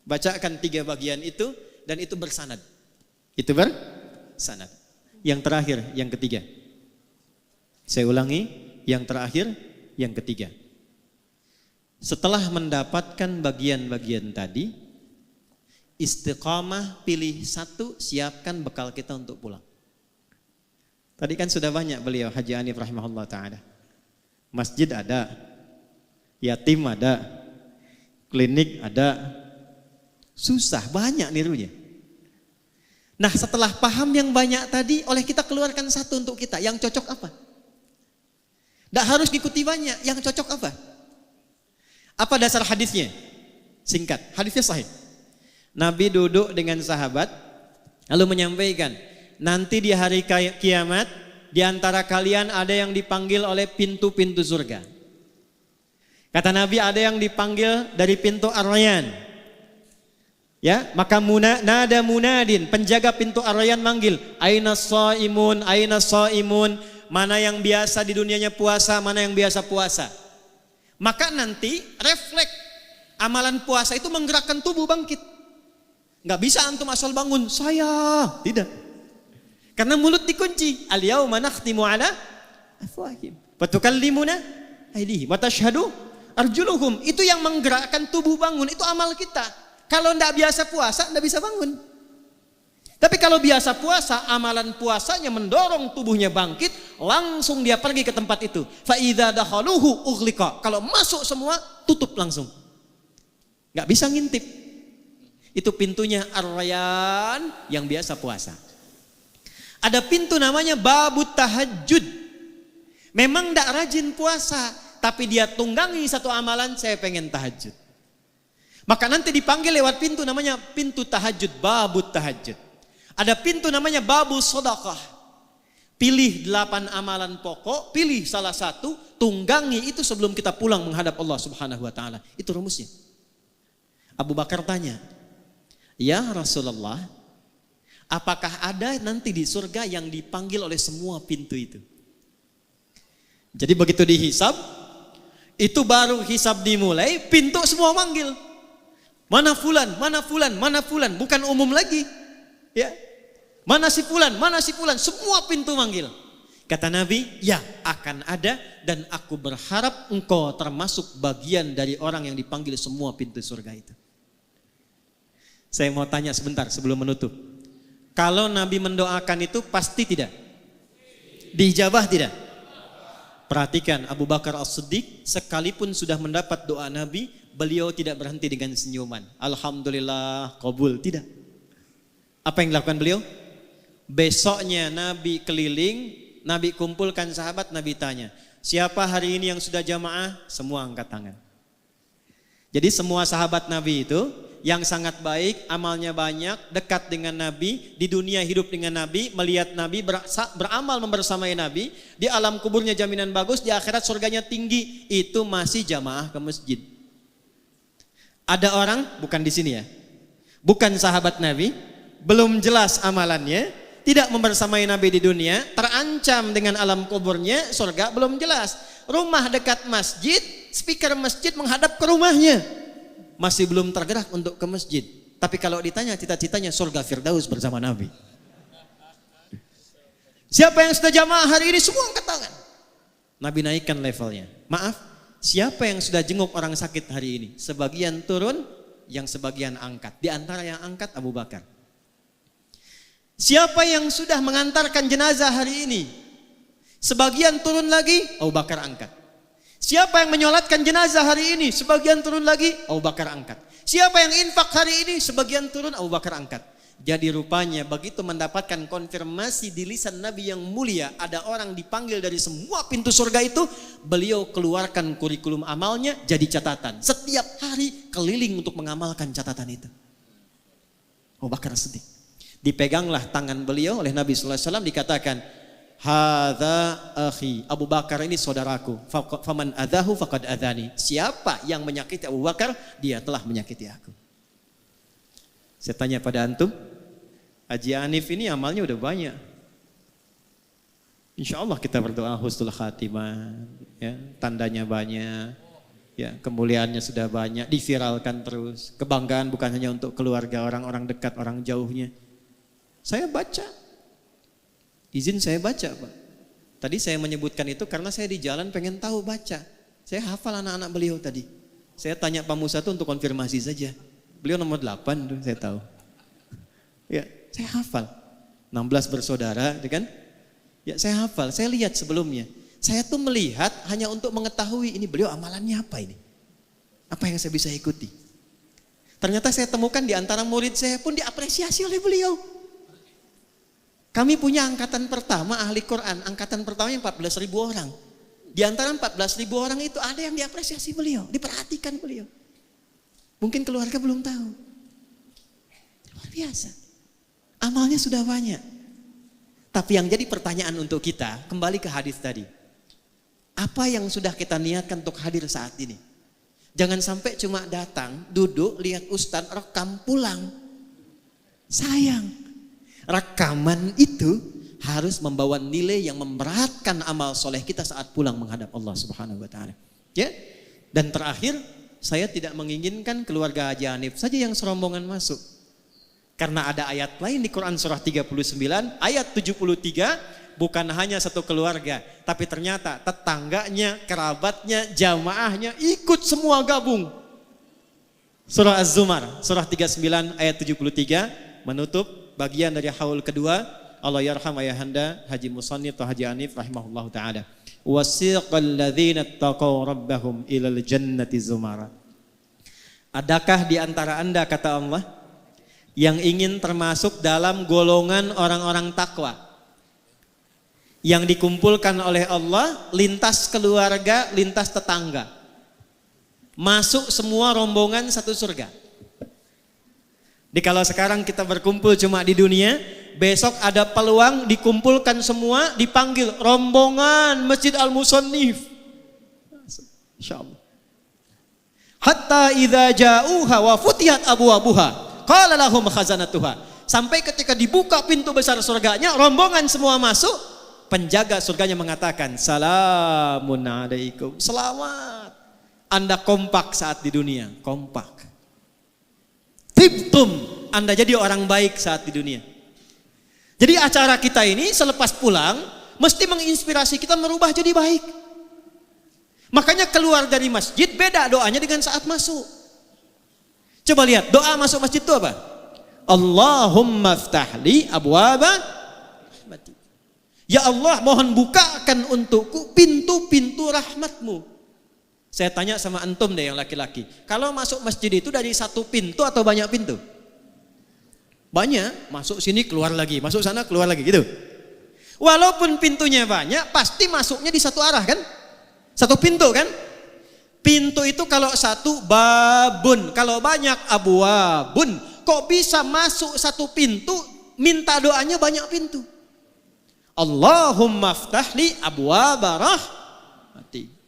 Bacakan 3 bagian itu dan itu bersanad. Itu bersanad. Yang terakhir, yang ketiga. Saya ulangi, yang terakhir, yang ketiga. Setelah mendapatkan bagian-bagian tadi, istiqamah, pilih satu, siapkan bekal kita untuk pulang. Tadi kan sudah banyak beliau Haji Hanif rahimahullah ta'ala. Masjid ada, yatim ada, klinik ada, susah, banyak nirunya. Nah setelah paham yang banyak tadi, oleh kita keluarkan satu untuk kita, yang cocok apa? Tidak harus ikuti banyak, yang cocok apa? Apa dasar hadisnya? Singkat, hadisnya sahih. Nabi duduk dengan sahabat, Lalu menyampaikan, nanti di hari kiamat di antara kalian ada yang dipanggil oleh pintu-pintu surga. Kata Nabi, ada yang dipanggil dari pintu Ar-Rayyan. Ya, maka nada munadin, penjaga pintu Ar-Rayyan manggil, aina shaimun, aina shaimun, mana yang biasa di dunianya puasa, mana yang biasa puasa. Maka nanti refleks amalan puasa itu menggerakkan tubuh bangkit. Enggak bisa antum asal bangun, saya, tidak. Karena mulut dikunci. Al-yauma nakhtimu ala afwahihim wa tukallimuna aydihim wa tashhadu arjuluhum. Itu yang menggerakkan tubuh bangun, itu amal kita. Kalau tidak biasa puasa, tidak bisa bangun. Tapi kalau biasa puasa, amalan puasanya mendorong tubuhnya bangkit, langsung dia pergi ke tempat itu. Fa idza dakhaluhu ughliqa. Kalau masuk semua, tutup langsung. Enggak bisa ngintip. Itu pintunya Ar-Rayyan yang biasa puasa. Ada pintu namanya babut tahajud. Memang tidak rajin puasa, tapi dia tunggangi satu amalan, saya pengen tahajud. Maka nanti dipanggil lewat pintu namanya pintu tahajud, babut tahajud. Ada pintu namanya babul sedekah. Pilih 8 amalan pokok, pilih salah satu, tunggangi itu sebelum kita pulang menghadap Allah Subhanahu wa taala. Itu rumusnya. Abu Bakar tanya, "Ya Rasulullah, apakah ada nanti di surga yang dipanggil oleh semua pintu itu?" Jadi begitu dihisab, itu baru hisab dimulai, pintu semua manggil. Mana fulan, mana fulan, mana fulan, bukan umum lagi. Ya. Mana si fulan, semua pintu manggil. Kata Nabi, ya akan ada dan aku berharap engkau termasuk bagian dari orang yang dipanggil semua pintu surga itu. Saya mau tanya sebentar sebelum menutup. Kalau Nabi mendoakan itu pasti tidak? Diijabah tidak? Perhatikan Abu Bakar As-Siddiq sekalipun sudah mendapat doa Nabi, beliau tidak berhenti dengan senyuman. Alhamdulillah kabul, tidak. Apa yang dilakukan beliau? Besoknya Nabi keliling, Nabi kumpulkan sahabat, Nabi tanya, siapa hari ini yang sudah jamaah? Semua angkat tangan. Jadi semua sahabat Nabi itu yang sangat baik, amalnya banyak, dekat dengan Nabi, di dunia hidup dengan Nabi, melihat Nabi, beramal membersamai Nabi, di alam kuburnya jaminan bagus, di akhirat surganya tinggi, itu masih jamaah ke masjid. Ada orang, bukan di sini ya, bukan sahabat Nabi, belum jelas amalannya, tidak membersamai Nabi di dunia, terancam dengan alam kuburnya, surga belum jelas. Rumah dekat masjid, speaker masjid menghadap ke rumahnya, masih belum tergerak untuk ke masjid. Tapi kalau ditanya cita-citanya surga Firdaus bersama Nabi. Siapa yang sudah jamaah hari ini? Semua angkat tangan. Nabi naikkan levelnya. Maaf, siapa yang sudah jenguk orang sakit hari ini? Sebagian turun, yang sebagian angkat. Di antara yang angkat Abu Bakar. Siapa yang sudah mengantarkan jenazah hari ini? Sebagian turun lagi, Abu Bakar angkat. Siapa yang menyolatkan jenazah hari ini? Sebagian turun lagi, Abu Bakar angkat. Siapa yang infak hari ini? Sebagian turun, Abu Bakar angkat. Jadi rupanya begitu mendapatkan konfirmasi di lisan Nabi yang mulia, ada orang dipanggil dari semua pintu surga itu, beliau keluarkan kurikulum amalnya jadi catatan. Setiap hari keliling untuk mengamalkan catatan itu. Abu Bakar Siddiq. Dipeganglah tangan beliau oleh Nabi sallallahu alaihi wasallam, dikatakan, hadza akhi, Abu Bakar ini saudaraku. Faman adahu faqad adani. Siapa yang menyakiti Abu Bakar, dia telah menyakiti aku. Saya tanya pada antum, Haji Hanif ini amalnya udah banyak. Insya Allah kita berdoa husnul khatimah, ya, tandanya banyak, ya, kemuliaannya sudah banyak, diviralkan terus. Kebanggaan bukan hanya untuk keluarga, orang-orang dekat, orang jauhnya. Saya baca. Izin saya baca, Pak. Tadi saya menyebutkan itu karena saya di jalan pengen tahu baca. Saya hafal anak-anak beliau tadi. Saya tanya Pak Musa itu untuk konfirmasi saja. Beliau nomor 8 tuh saya tahu. Ya, saya hafal. 16 bersaudara, kan? Ya, saya hafal. Saya lihat sebelumnya. Saya tuh melihat hanya untuk mengetahui ini beliau amalannya apa ini. Apa yang saya bisa ikuti. Ternyata saya temukan di antara murid saya pun diapresiasi oleh beliau. Kami punya angkatan pertama ahli Quran, angkatan pertamanya 14.000 orang. Di antara 14.000 orang itu ada yang diapresiasi beliau, diperhatikan beliau. Mungkin keluarga belum tahu. Luar biasa. Amalnya sudah banyak. Tapi yang jadi pertanyaan untuk kita, kembali ke hadis tadi. Apa yang sudah kita niatkan untuk hadir saat ini? Jangan sampai cuma datang, duduk, lihat ustaz, rekam, pulang. Sayang. Rekaman itu harus membawa nilai yang memberatkan amal soleh kita saat pulang menghadap Allah Subhanahu wa taala. Ya? Dan terakhir, saya tidak menginginkan keluarga Haji Hanif saja yang serombongan masuk. Karena ada ayat lain di Quran surah 39 ayat 73, bukan hanya satu keluarga, tapi ternyata tetangganya, kerabatnya, jamaahnya ikut semua gabung. Surah Az-Zumar surah 39 ayat 73 menutup bagian dari haul kedua. Allah yarham ayahanda Haji Musannif atau Haji Hanif rahimahullahu taala. Wasiqal ladzina taqaw rabbahum ilal jannati zumara. Adakah di antara Anda, kata Allah, yang ingin termasuk dalam golongan orang-orang takwa yang dikumpulkan oleh Allah lintas keluarga, lintas tetangga, masuk semua rombongan satu surga? Kalau sekarang kita berkumpul cuma di dunia, besok ada peluang dikumpulkan semua, dipanggil rombongan Masjid Al-Musannif. Insyaallah. Hatta idza ja'uha wa futihat abwabuha qala lahum khazanatuha. Sampai ketika dibuka pintu besar surganya, rombongan semua masuk, penjaga surganya mengatakan, "Salamun alaikum." Selamat. Anda kompak saat di dunia, kompak. Tibtum, Anda jadi orang baik saat di dunia. Jadi acara kita ini selepas pulang mesti menginspirasi kita merubah jadi baik. Makanya keluar dari masjid beda doanya dengan saat masuk. Coba lihat doa masuk masjid itu apa? Allahumma ftahli abwaba rahmati. Ya Allah, mohon bukakan untukku pintu-pintu rahmatmu. Saya tanya sama antum deh yang laki-laki, kalau masuk masjid itu dari satu pintu atau banyak pintu? Banyak, masuk sini keluar lagi, masuk sana keluar lagi gitu. Walaupun pintunya banyak, pasti masuknya di satu arah kan? Satu pintu kan? Pintu itu kalau satu babun, kalau banyak abwabun. Kok bisa masuk satu pintu, minta doanya banyak pintu? Allahumma ftahli abwaba rahmati.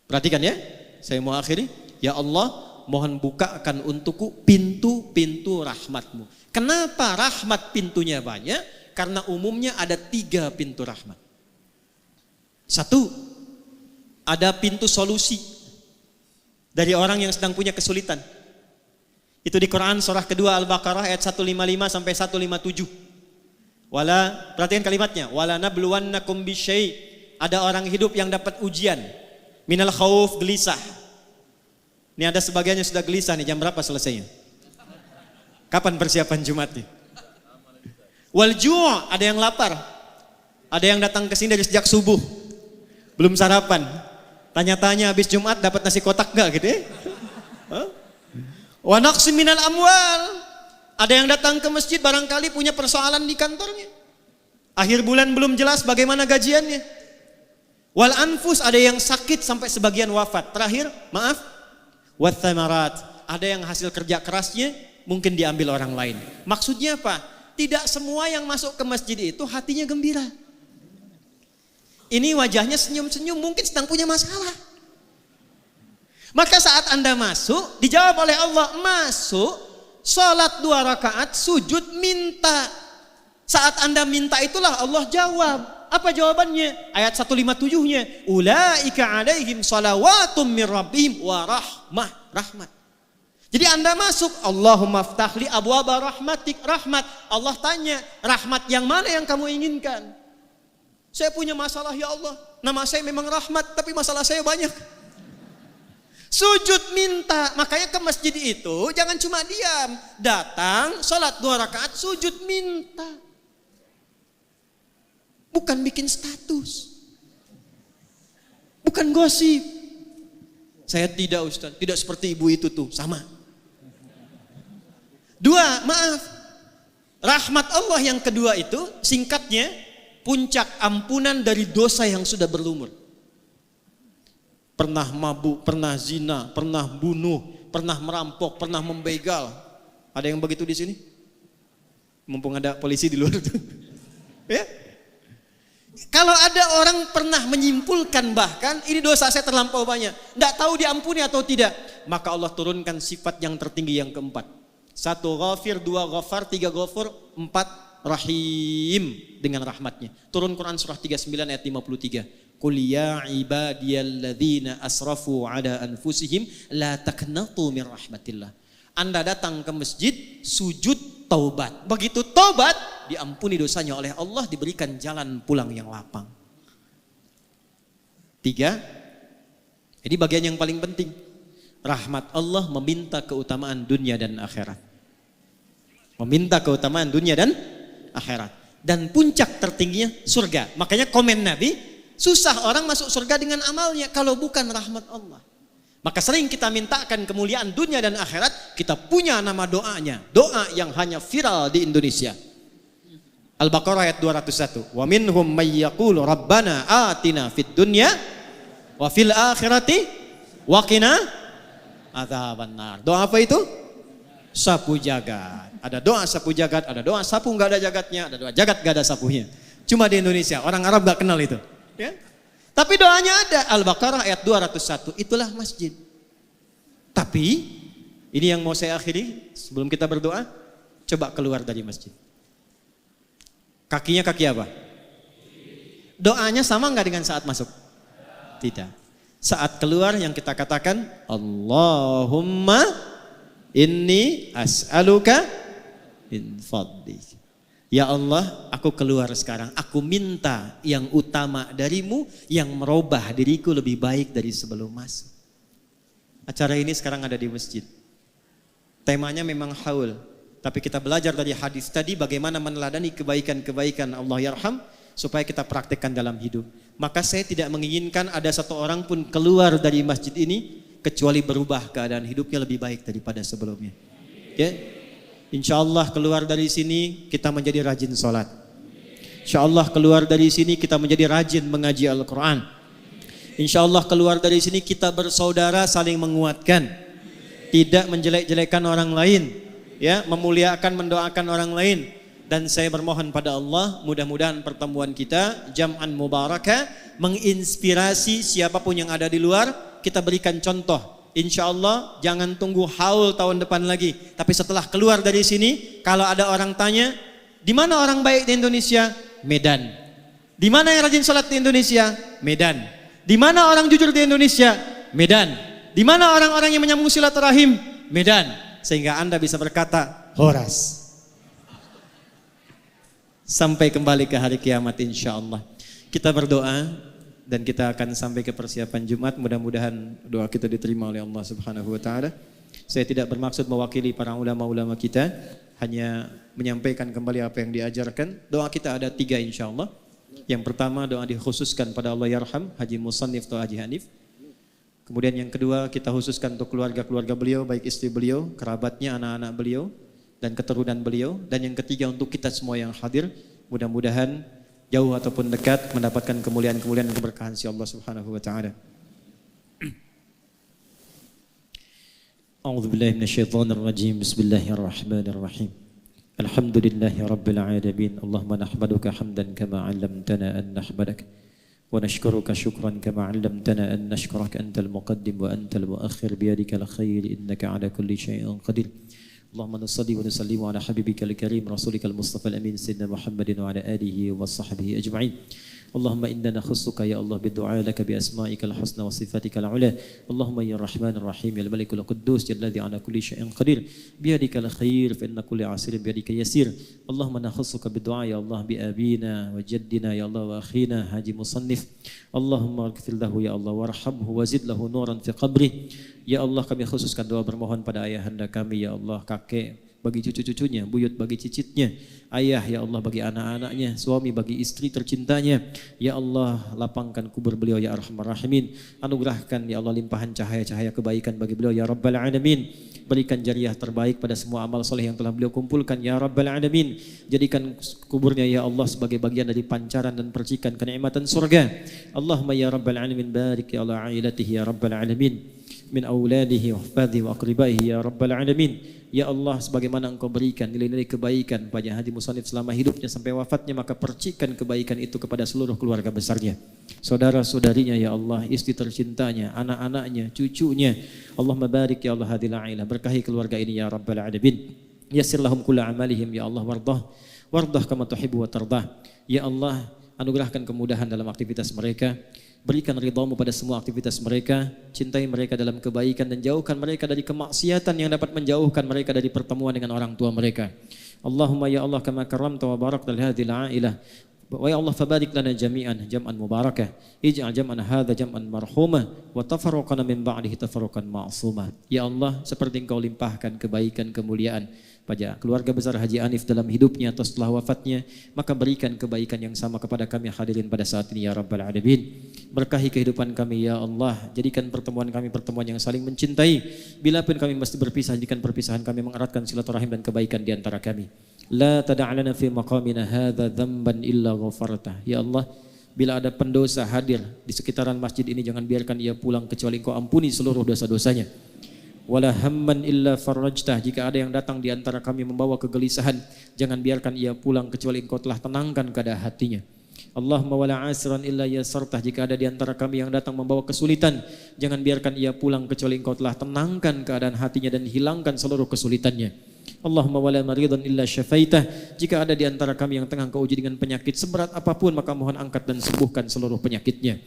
Perhatikan ya, saya mau akhiri. Ya Allah, mohon bukakan untukku pintu-pintu rahmatmu. Kenapa rahmat pintunya banyak? Karena umumnya ada 3 pintu rahmat. 1, ada pintu solusi dari orang yang sedang punya kesulitan. Itu di Quran surah kedua Al-Baqarah ayat 155 sampai 157. Perhatikan kalimatnya. Wala nabluwannakum bisyai'. Ada orang hidup yang dapat ujian. Minal khauf, gelisah. Ini ada sebagiannya sudah gelisah nih, jam berapa selesainya? Kapan persiapan Jumatnya? Wal ju', ada yang lapar. Ada yang datang ke sini dari sejak subuh. Belum sarapan. Tanya-tanya habis Jumat dapat nasi kotak enggak gitu ya? Wa naqsim minal amwal. Ada yang datang ke masjid barangkali punya persoalan di kantornya. Akhir bulan belum jelas bagaimana gajiannya. Wal anfus, ada yang sakit sampai sebagian wafat. Terakhir, maaf, wat thamarat, ada yang hasil kerja kerasnya mungkin diambil orang lain. Maksudnya apa? Tidak semua yang masuk ke masjid itu hatinya gembira. Ini wajahnya senyum-senyum, mungkin sedang punya masalah. Maka saat Anda masuk, dijawab oleh Allah, masuk, sholat 2 rakaat, sujud, minta. Saat Anda minta itulah Allah jawab. Apa jawabannya? Ayat 157-nya. Ulaika alaihim salawatum min rabbihim wa rahmat. Jadi Anda masuk, Allahumma ftahli abwaba rahmatik, rahmat. Allah tanya, rahmat yang mana yang kamu inginkan? Saya punya masalah ya Allah. Nama saya memang rahmat, tapi masalah saya banyak. Sujud minta. Makanya ke masjid itu jangan cuma diam. Datang, sholat 2 rakaat, sujud minta. Bukan bikin status. Bukan gosip. Saya tidak Ustaz, tidak seperti ibu itu tuh, sama. 2, maaf. Rahmat Allah yang kedua itu singkatnya puncak ampunan dari dosa yang sudah berlumur. Pernah mabuk, pernah zina, pernah bunuh, pernah merampok, pernah membegal. Ada yang begitu di sini? Mumpung ada polisi di luar tuh. Ya. Kalau ada orang pernah menyimpulkan bahkan ini dosa saya terlampau banyak, tidak tahu diampuni atau tidak, maka Allah turunkan sifat yang tertinggi yang keempat. 1 ghafir, 2 ghafar, 3 ghafur, 4 rahim dengan rahmatnya. Turun Quran surah 39 ayat 53. Qul ya ibadiyalladzina asrafu ala anfusihim la taqnatu min rahmatillah. Anda datang ke masjid, sujud, taubat. Begitu taubat, diampuni dosanya oleh Allah, diberikan jalan pulang yang lapang. 3, ini bagian yang paling penting. Rahmat Allah meminta keutamaan dunia dan akhirat. Meminta keutamaan dunia dan akhirat. Dan puncak tertingginya surga. Makanya komen Nabi, susah orang masuk surga dengan amalnya kalau bukan rahmat Allah. Maka sering kita mintakan kemuliaan dunia dan akhirat, kita punya nama doanya. Doa yang hanya viral di Indonesia. Al-Baqarah ayat 201. Wa minhum may yaqulu rabbana atina fid dunya wa fil akhirati wa qina adzabannar. Doa apa itu? Sapu jagat. Ada doa sapu jagat, ada doa sapu enggak ada jagatnya, ada doa jagat enggak ada sapunya. Cuma di Indonesia, orang Arab enggak kenal itu. Ya? Tapi doanya ada, Al-Baqarah ayat 201, itulah masjid. Tapi, ini yang mau saya akhiri, sebelum kita berdoa, coba keluar dari masjid. Kakinya kaki apa? Doanya sama enggak dengan saat masuk? Tidak. Saat keluar yang kita katakan, Allahumma inni as'aluka min fadlik. Ya Allah, aku keluar sekarang. Aku minta yang utama darimu yang merubah diriku lebih baik dari sebelum masuk. Acara ini sekarang ada di masjid. Temanya memang haul. Tapi kita belajar dari hadis tadi bagaimana meneladani kebaikan-kebaikan Allah yarham supaya kita praktekkan dalam hidup. Maka saya tidak menginginkan ada satu orang pun keluar dari masjid ini kecuali berubah keadaan hidupnya lebih baik daripada sebelumnya. Ya. Insya Allah keluar dari sini kita menjadi rajin sholat. Insya Allah keluar dari sini kita menjadi rajin mengaji Al-Quran. Insya Allah keluar dari sini kita bersaudara saling menguatkan. Tidak menjelek-jelekan orang lain. Ya, memuliakan, mendoakan orang lain. Dan saya bermohon pada Allah mudah-mudahan pertemuan kita jam'an mubarakah menginspirasi siapapun yang ada di luar. Kita berikan contoh. Insya Allah jangan tunggu haul tahun depan lagi. Tapi setelah keluar dari sini, kalau ada orang tanya, di mana orang baik di Indonesia? Medan. Di mana yang rajin sholat di Indonesia? Medan. Di mana orang jujur di Indonesia? Medan. Di mana orang-orang yang menyambung silaturahim? Medan. Sehingga Anda bisa berkata, Horas. Sampai kembali ke hari kiamat insya Allah. Kita berdoa. Dan kita akan sampai ke persiapan Jumat. Mudah-mudahan doa kita diterima oleh Allah Subhanahu wa taala. Saya tidak bermaksud mewakili para ulama-ulama kita, hanya menyampaikan kembali apa yang diajarkan. Doa kita ada 3 insyaallah. Yang pertama doa dikhususkan pada Allah yarham Haji Musannif atau Haji Hanif. Kemudian yang kedua kita khususkan untuk keluarga-keluarga beliau, baik istri beliau, kerabatnya, anak-anak beliau dan keturunan beliau. Dan yang ketiga untuk kita semua yang hadir, mudah-mudahan jauh ataupun dekat mendapatkan kemuliaan-kemuliaan dan keberkahan si Allah Subhanahu wa taala. A'udzu billahi minasyaitonir rajim. Bismillahirrahmanirrahim. Alhamdulillahi rabbil alamin. Allahumma nahmaduka hamdan kama 'allamtana an nahmadak wa nashkuruka syukran kama 'allamtana an nashkuraka antal muqaddim wa antal muakhir bi yadikal khair innaka 'ala kulli syai'in qadir. اللهم نصلي ونسلم على حبيبك الكريم رسولك المصطفى الأمين سيدنا محمد وعلى آله وصحبه أجمعين. اللهم إنا نخصك يا الله بالدعاء لك بأسمائك الحسنى وصفاتك العلى. اللهم يا الرحمن الرحيم يا الملك القدوس يا الذي على كل شيء قدير بيدك الخير فإن كل عسير بيدك يسير. اللهم نخصك بالدعاء يا الله بأبينا وجدنا يا الله وأخينا حاجي مصنف. اللهم اغفر له يا الله وارحمه وزد له نورا في قبره. Ya Allah kami khususkan doa bermohon pada ayahanda kami ya Allah, kakek bagi cucu-cucunya, buyut bagi cicitnya, ayah ya Allah bagi anak-anaknya, suami bagi istri tercintanya. Ya Allah lapangkan kubur beliau ya Arhamar Rahimin. Anugerahkan ya Allah limpahan cahaya-cahaya kebaikan bagi beliau ya Rabbal Alamin. Berikan jariah terbaik pada semua amal soleh yang telah beliau kumpulkan ya Rabbal Alamin. Jadikan kuburnya ya Allah sebagai bagian dari pancaran dan percikan kenikmatan surga. Allahumma ya Rabbal Alamin barik ya Allah ailatihi ya Rabbal Alamin. min auladihi wa hafadhihi wa aqribaihi ya rabbal alamin. Ya Allah, sebagaimana Engkau berikan nilai-nilai kebaikan pada Haji Musannif selama hidupnya sampai wafatnya, maka percikan kebaikan itu kepada seluruh keluarga besarnya, saudara-saudarinya ya Allah, istri tercintanya, anak-anaknya, cucunya. Allahumma barik ya Allah hadhil ailah, berkahi keluarga ini ya rabbal alamin. Yassir lahum kulla amalihim ya Allah, wardah kama tuhibbu wa tardah. Ya Allah, anugerahkan kemudahan dalam aktivitas mereka. Berikan ridhamu pada semua aktivitas mereka, cintai mereka dalam kebaikan dan jauhkan mereka dari kemaksiatan yang dapat menjauhkan mereka dari pertemuan dengan orang tua mereka. Allahumma ya Allah kama karamta wa barakta li hadhil ailah. Wa ya Allah fabarik lana jami'an jam'an mubarakah. Ij'al jam'an hadza jam'an marhumah wa tafarraqana min ba'dihi tafarruqan ma'sumah. Ya Allah, seperti Engkau limpahkan kebaikan kemuliaan pada keluarga besar Haji Anif dalam hidupnya atau setelah wafatnya, maka berikan kebaikan yang sama kepada kami hadirin pada saat ini ya rabbal alamin. Berkahi kehidupan kami ya Allah, jadikan pertemuan kami pertemuan yang saling mencintai. Bila pun kami mesti berpisah, jadikan perpisahan kami mengeratkan silaturahim dan kebaikan di antara kami. La tada'lana fi maqamina hadza dzamban illa ghafartah. Ya Allah, bila ada pendosa hadir di sekitaran masjid ini, jangan biarkan ia pulang kecuali Engkau ampuni seluruh dosa-dosanya. Wala hamman illa farajtah. Jika ada yang datang di antara kami membawa kegelisahan, jangan biarkan ia pulang kecuali Engkau telah tenangkan keadaan hatinya. Allahumma wala asran illa yasartah. Jika ada di antara kami yang datang membawa kesulitan, jangan biarkan ia pulang kecuali Engkau telah tenangkan keadaan hatinya dan hilangkan seluruh kesulitannya. Allahumma wala maridan illa syafaitah. Jika ada di antara kami yang tengah Engkau uji dengan penyakit seberat apapun, maka mohon angkat dan sembuhkan seluruh penyakitnya.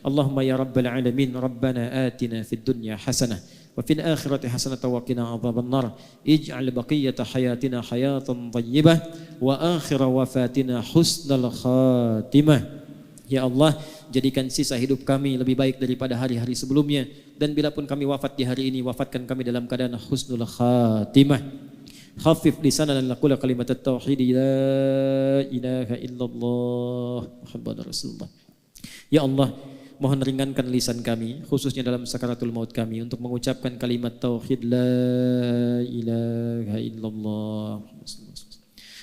Allahumma ya rabbal alamin, rabbana atina fid dunya hasanah wa fil akhirati hasanatan wa qina adzabannar. Ij'al baqiyata hayatina hayatan thayyibah wa akhir wafatina husnal khatimah. Ya Allah, jadikan sisa hidup kami lebih baik daripada hari-hari sebelumnya, dan bila pun kami wafat di hari ini, wafatkan kami dalam keadaan husnul khatimah. Khafif lisanana naqula kalimat at-tauhid la ilaha illallah Muhammadur Rasulullah. Ya Allah, mohon ringankan lisan kami khususnya dalam sakaratul maut kami untuk mengucapkan kalimat tauhid la ilaha illallah.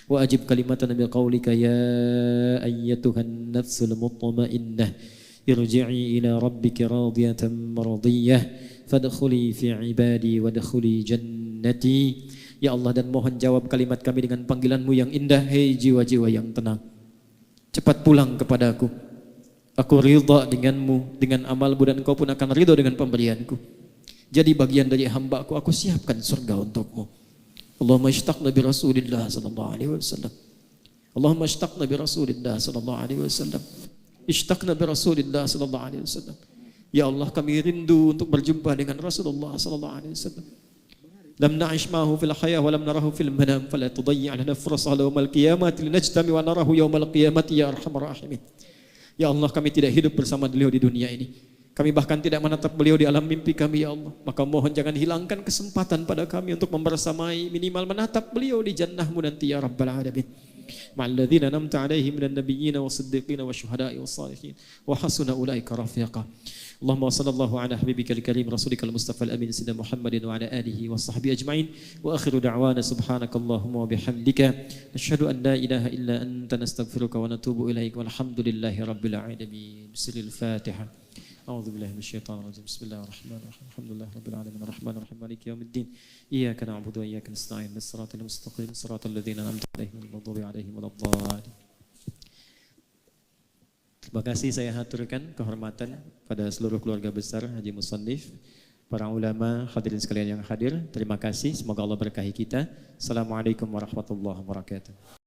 Wa ajib kalimatana biqaulika ya ayyatuhan nafsul mutmainnah irji'i ila rabbika radiyatan mardiyah fadkhuli fi ibadi wadkhuli jannati. Ya Allah, dan mohon jawab kalimat kami dengan panggilan-Mu yang indah. Hei jiwa-jiwa yang tenang, cepat pulang kepadaku. Aku ridha denganmu, dengan amalmu, dan Engkau pun akan ridha dengan pemberianku. Jadi bagian dari hamba-Ku, aku siapkan surga untukmu. Allahumma ishtaqna bi Rasulillah sallallahu alaihi wasallam. Allahumma ishtaqna bi Rasulillah sallallahu alaihi wasallam. Ishtaqna bi Rasulillah sallallahu alaihi wasallam. Ya Allah, kami rindu untuk berjumpa dengan Rasulullah sallallahu alaihi wasallam. Lam na'ish ma'ahu fil hayah wa lam narahu fil manam fala tudayyi' lana fursa yawmal qiyamati linajtami wa narahu yawmal qiyamati ya arhamar rahimin. Ya Allah, kami tidak hidup bersama beliau di dunia ini. Kami bahkan tidak menatap beliau di alam mimpi kami ya Allah. Maka mohon jangan hilangkan kesempatan pada kami untuk membersamai, minimal menatap beliau di jannah-Mu nanti ya rabbal alamin. Ma'alladzina namta 'alaihim minan nabiyyin was-siddiqin wasyuhada'i was-shalihin wa hasuna ulaika rafiqa. Allahumma sallallahu ala habibika al-karim rasulika al-mustafa al-amin sayyidina Muhammadin wa ala alihi wa sahbihi ajma'in. Wa akhiru da'wana subhanakallahumma wa bihamdika nashhadu an la ilaha illa anta nastaghfiruka wa natubu ilaik walhamdulillahi rabbil alamin. Bismillahil Fatihah. A'udzu billahi minasyaitonir rajim. Bismillahirrahmanirrahim. Alhamdulillahi rabbil alamin arrahmanir rahim maliki yaumiddin. Iyyaka na'budu wa iyyaka nasta'in. Shiratal mustaqim shiratal ladzina an'amta 'alaihim ghairil maghdubi 'alaihim waladdallin. Terima kasih saya haturkan kehormatan pada seluruh keluarga besar Haji Musannif, para ulama, hadirin sekalian yang hadir. Terima kasih, semoga Allah berkahi kita. Assalamualaikum warahmatullahi wabarakatuh.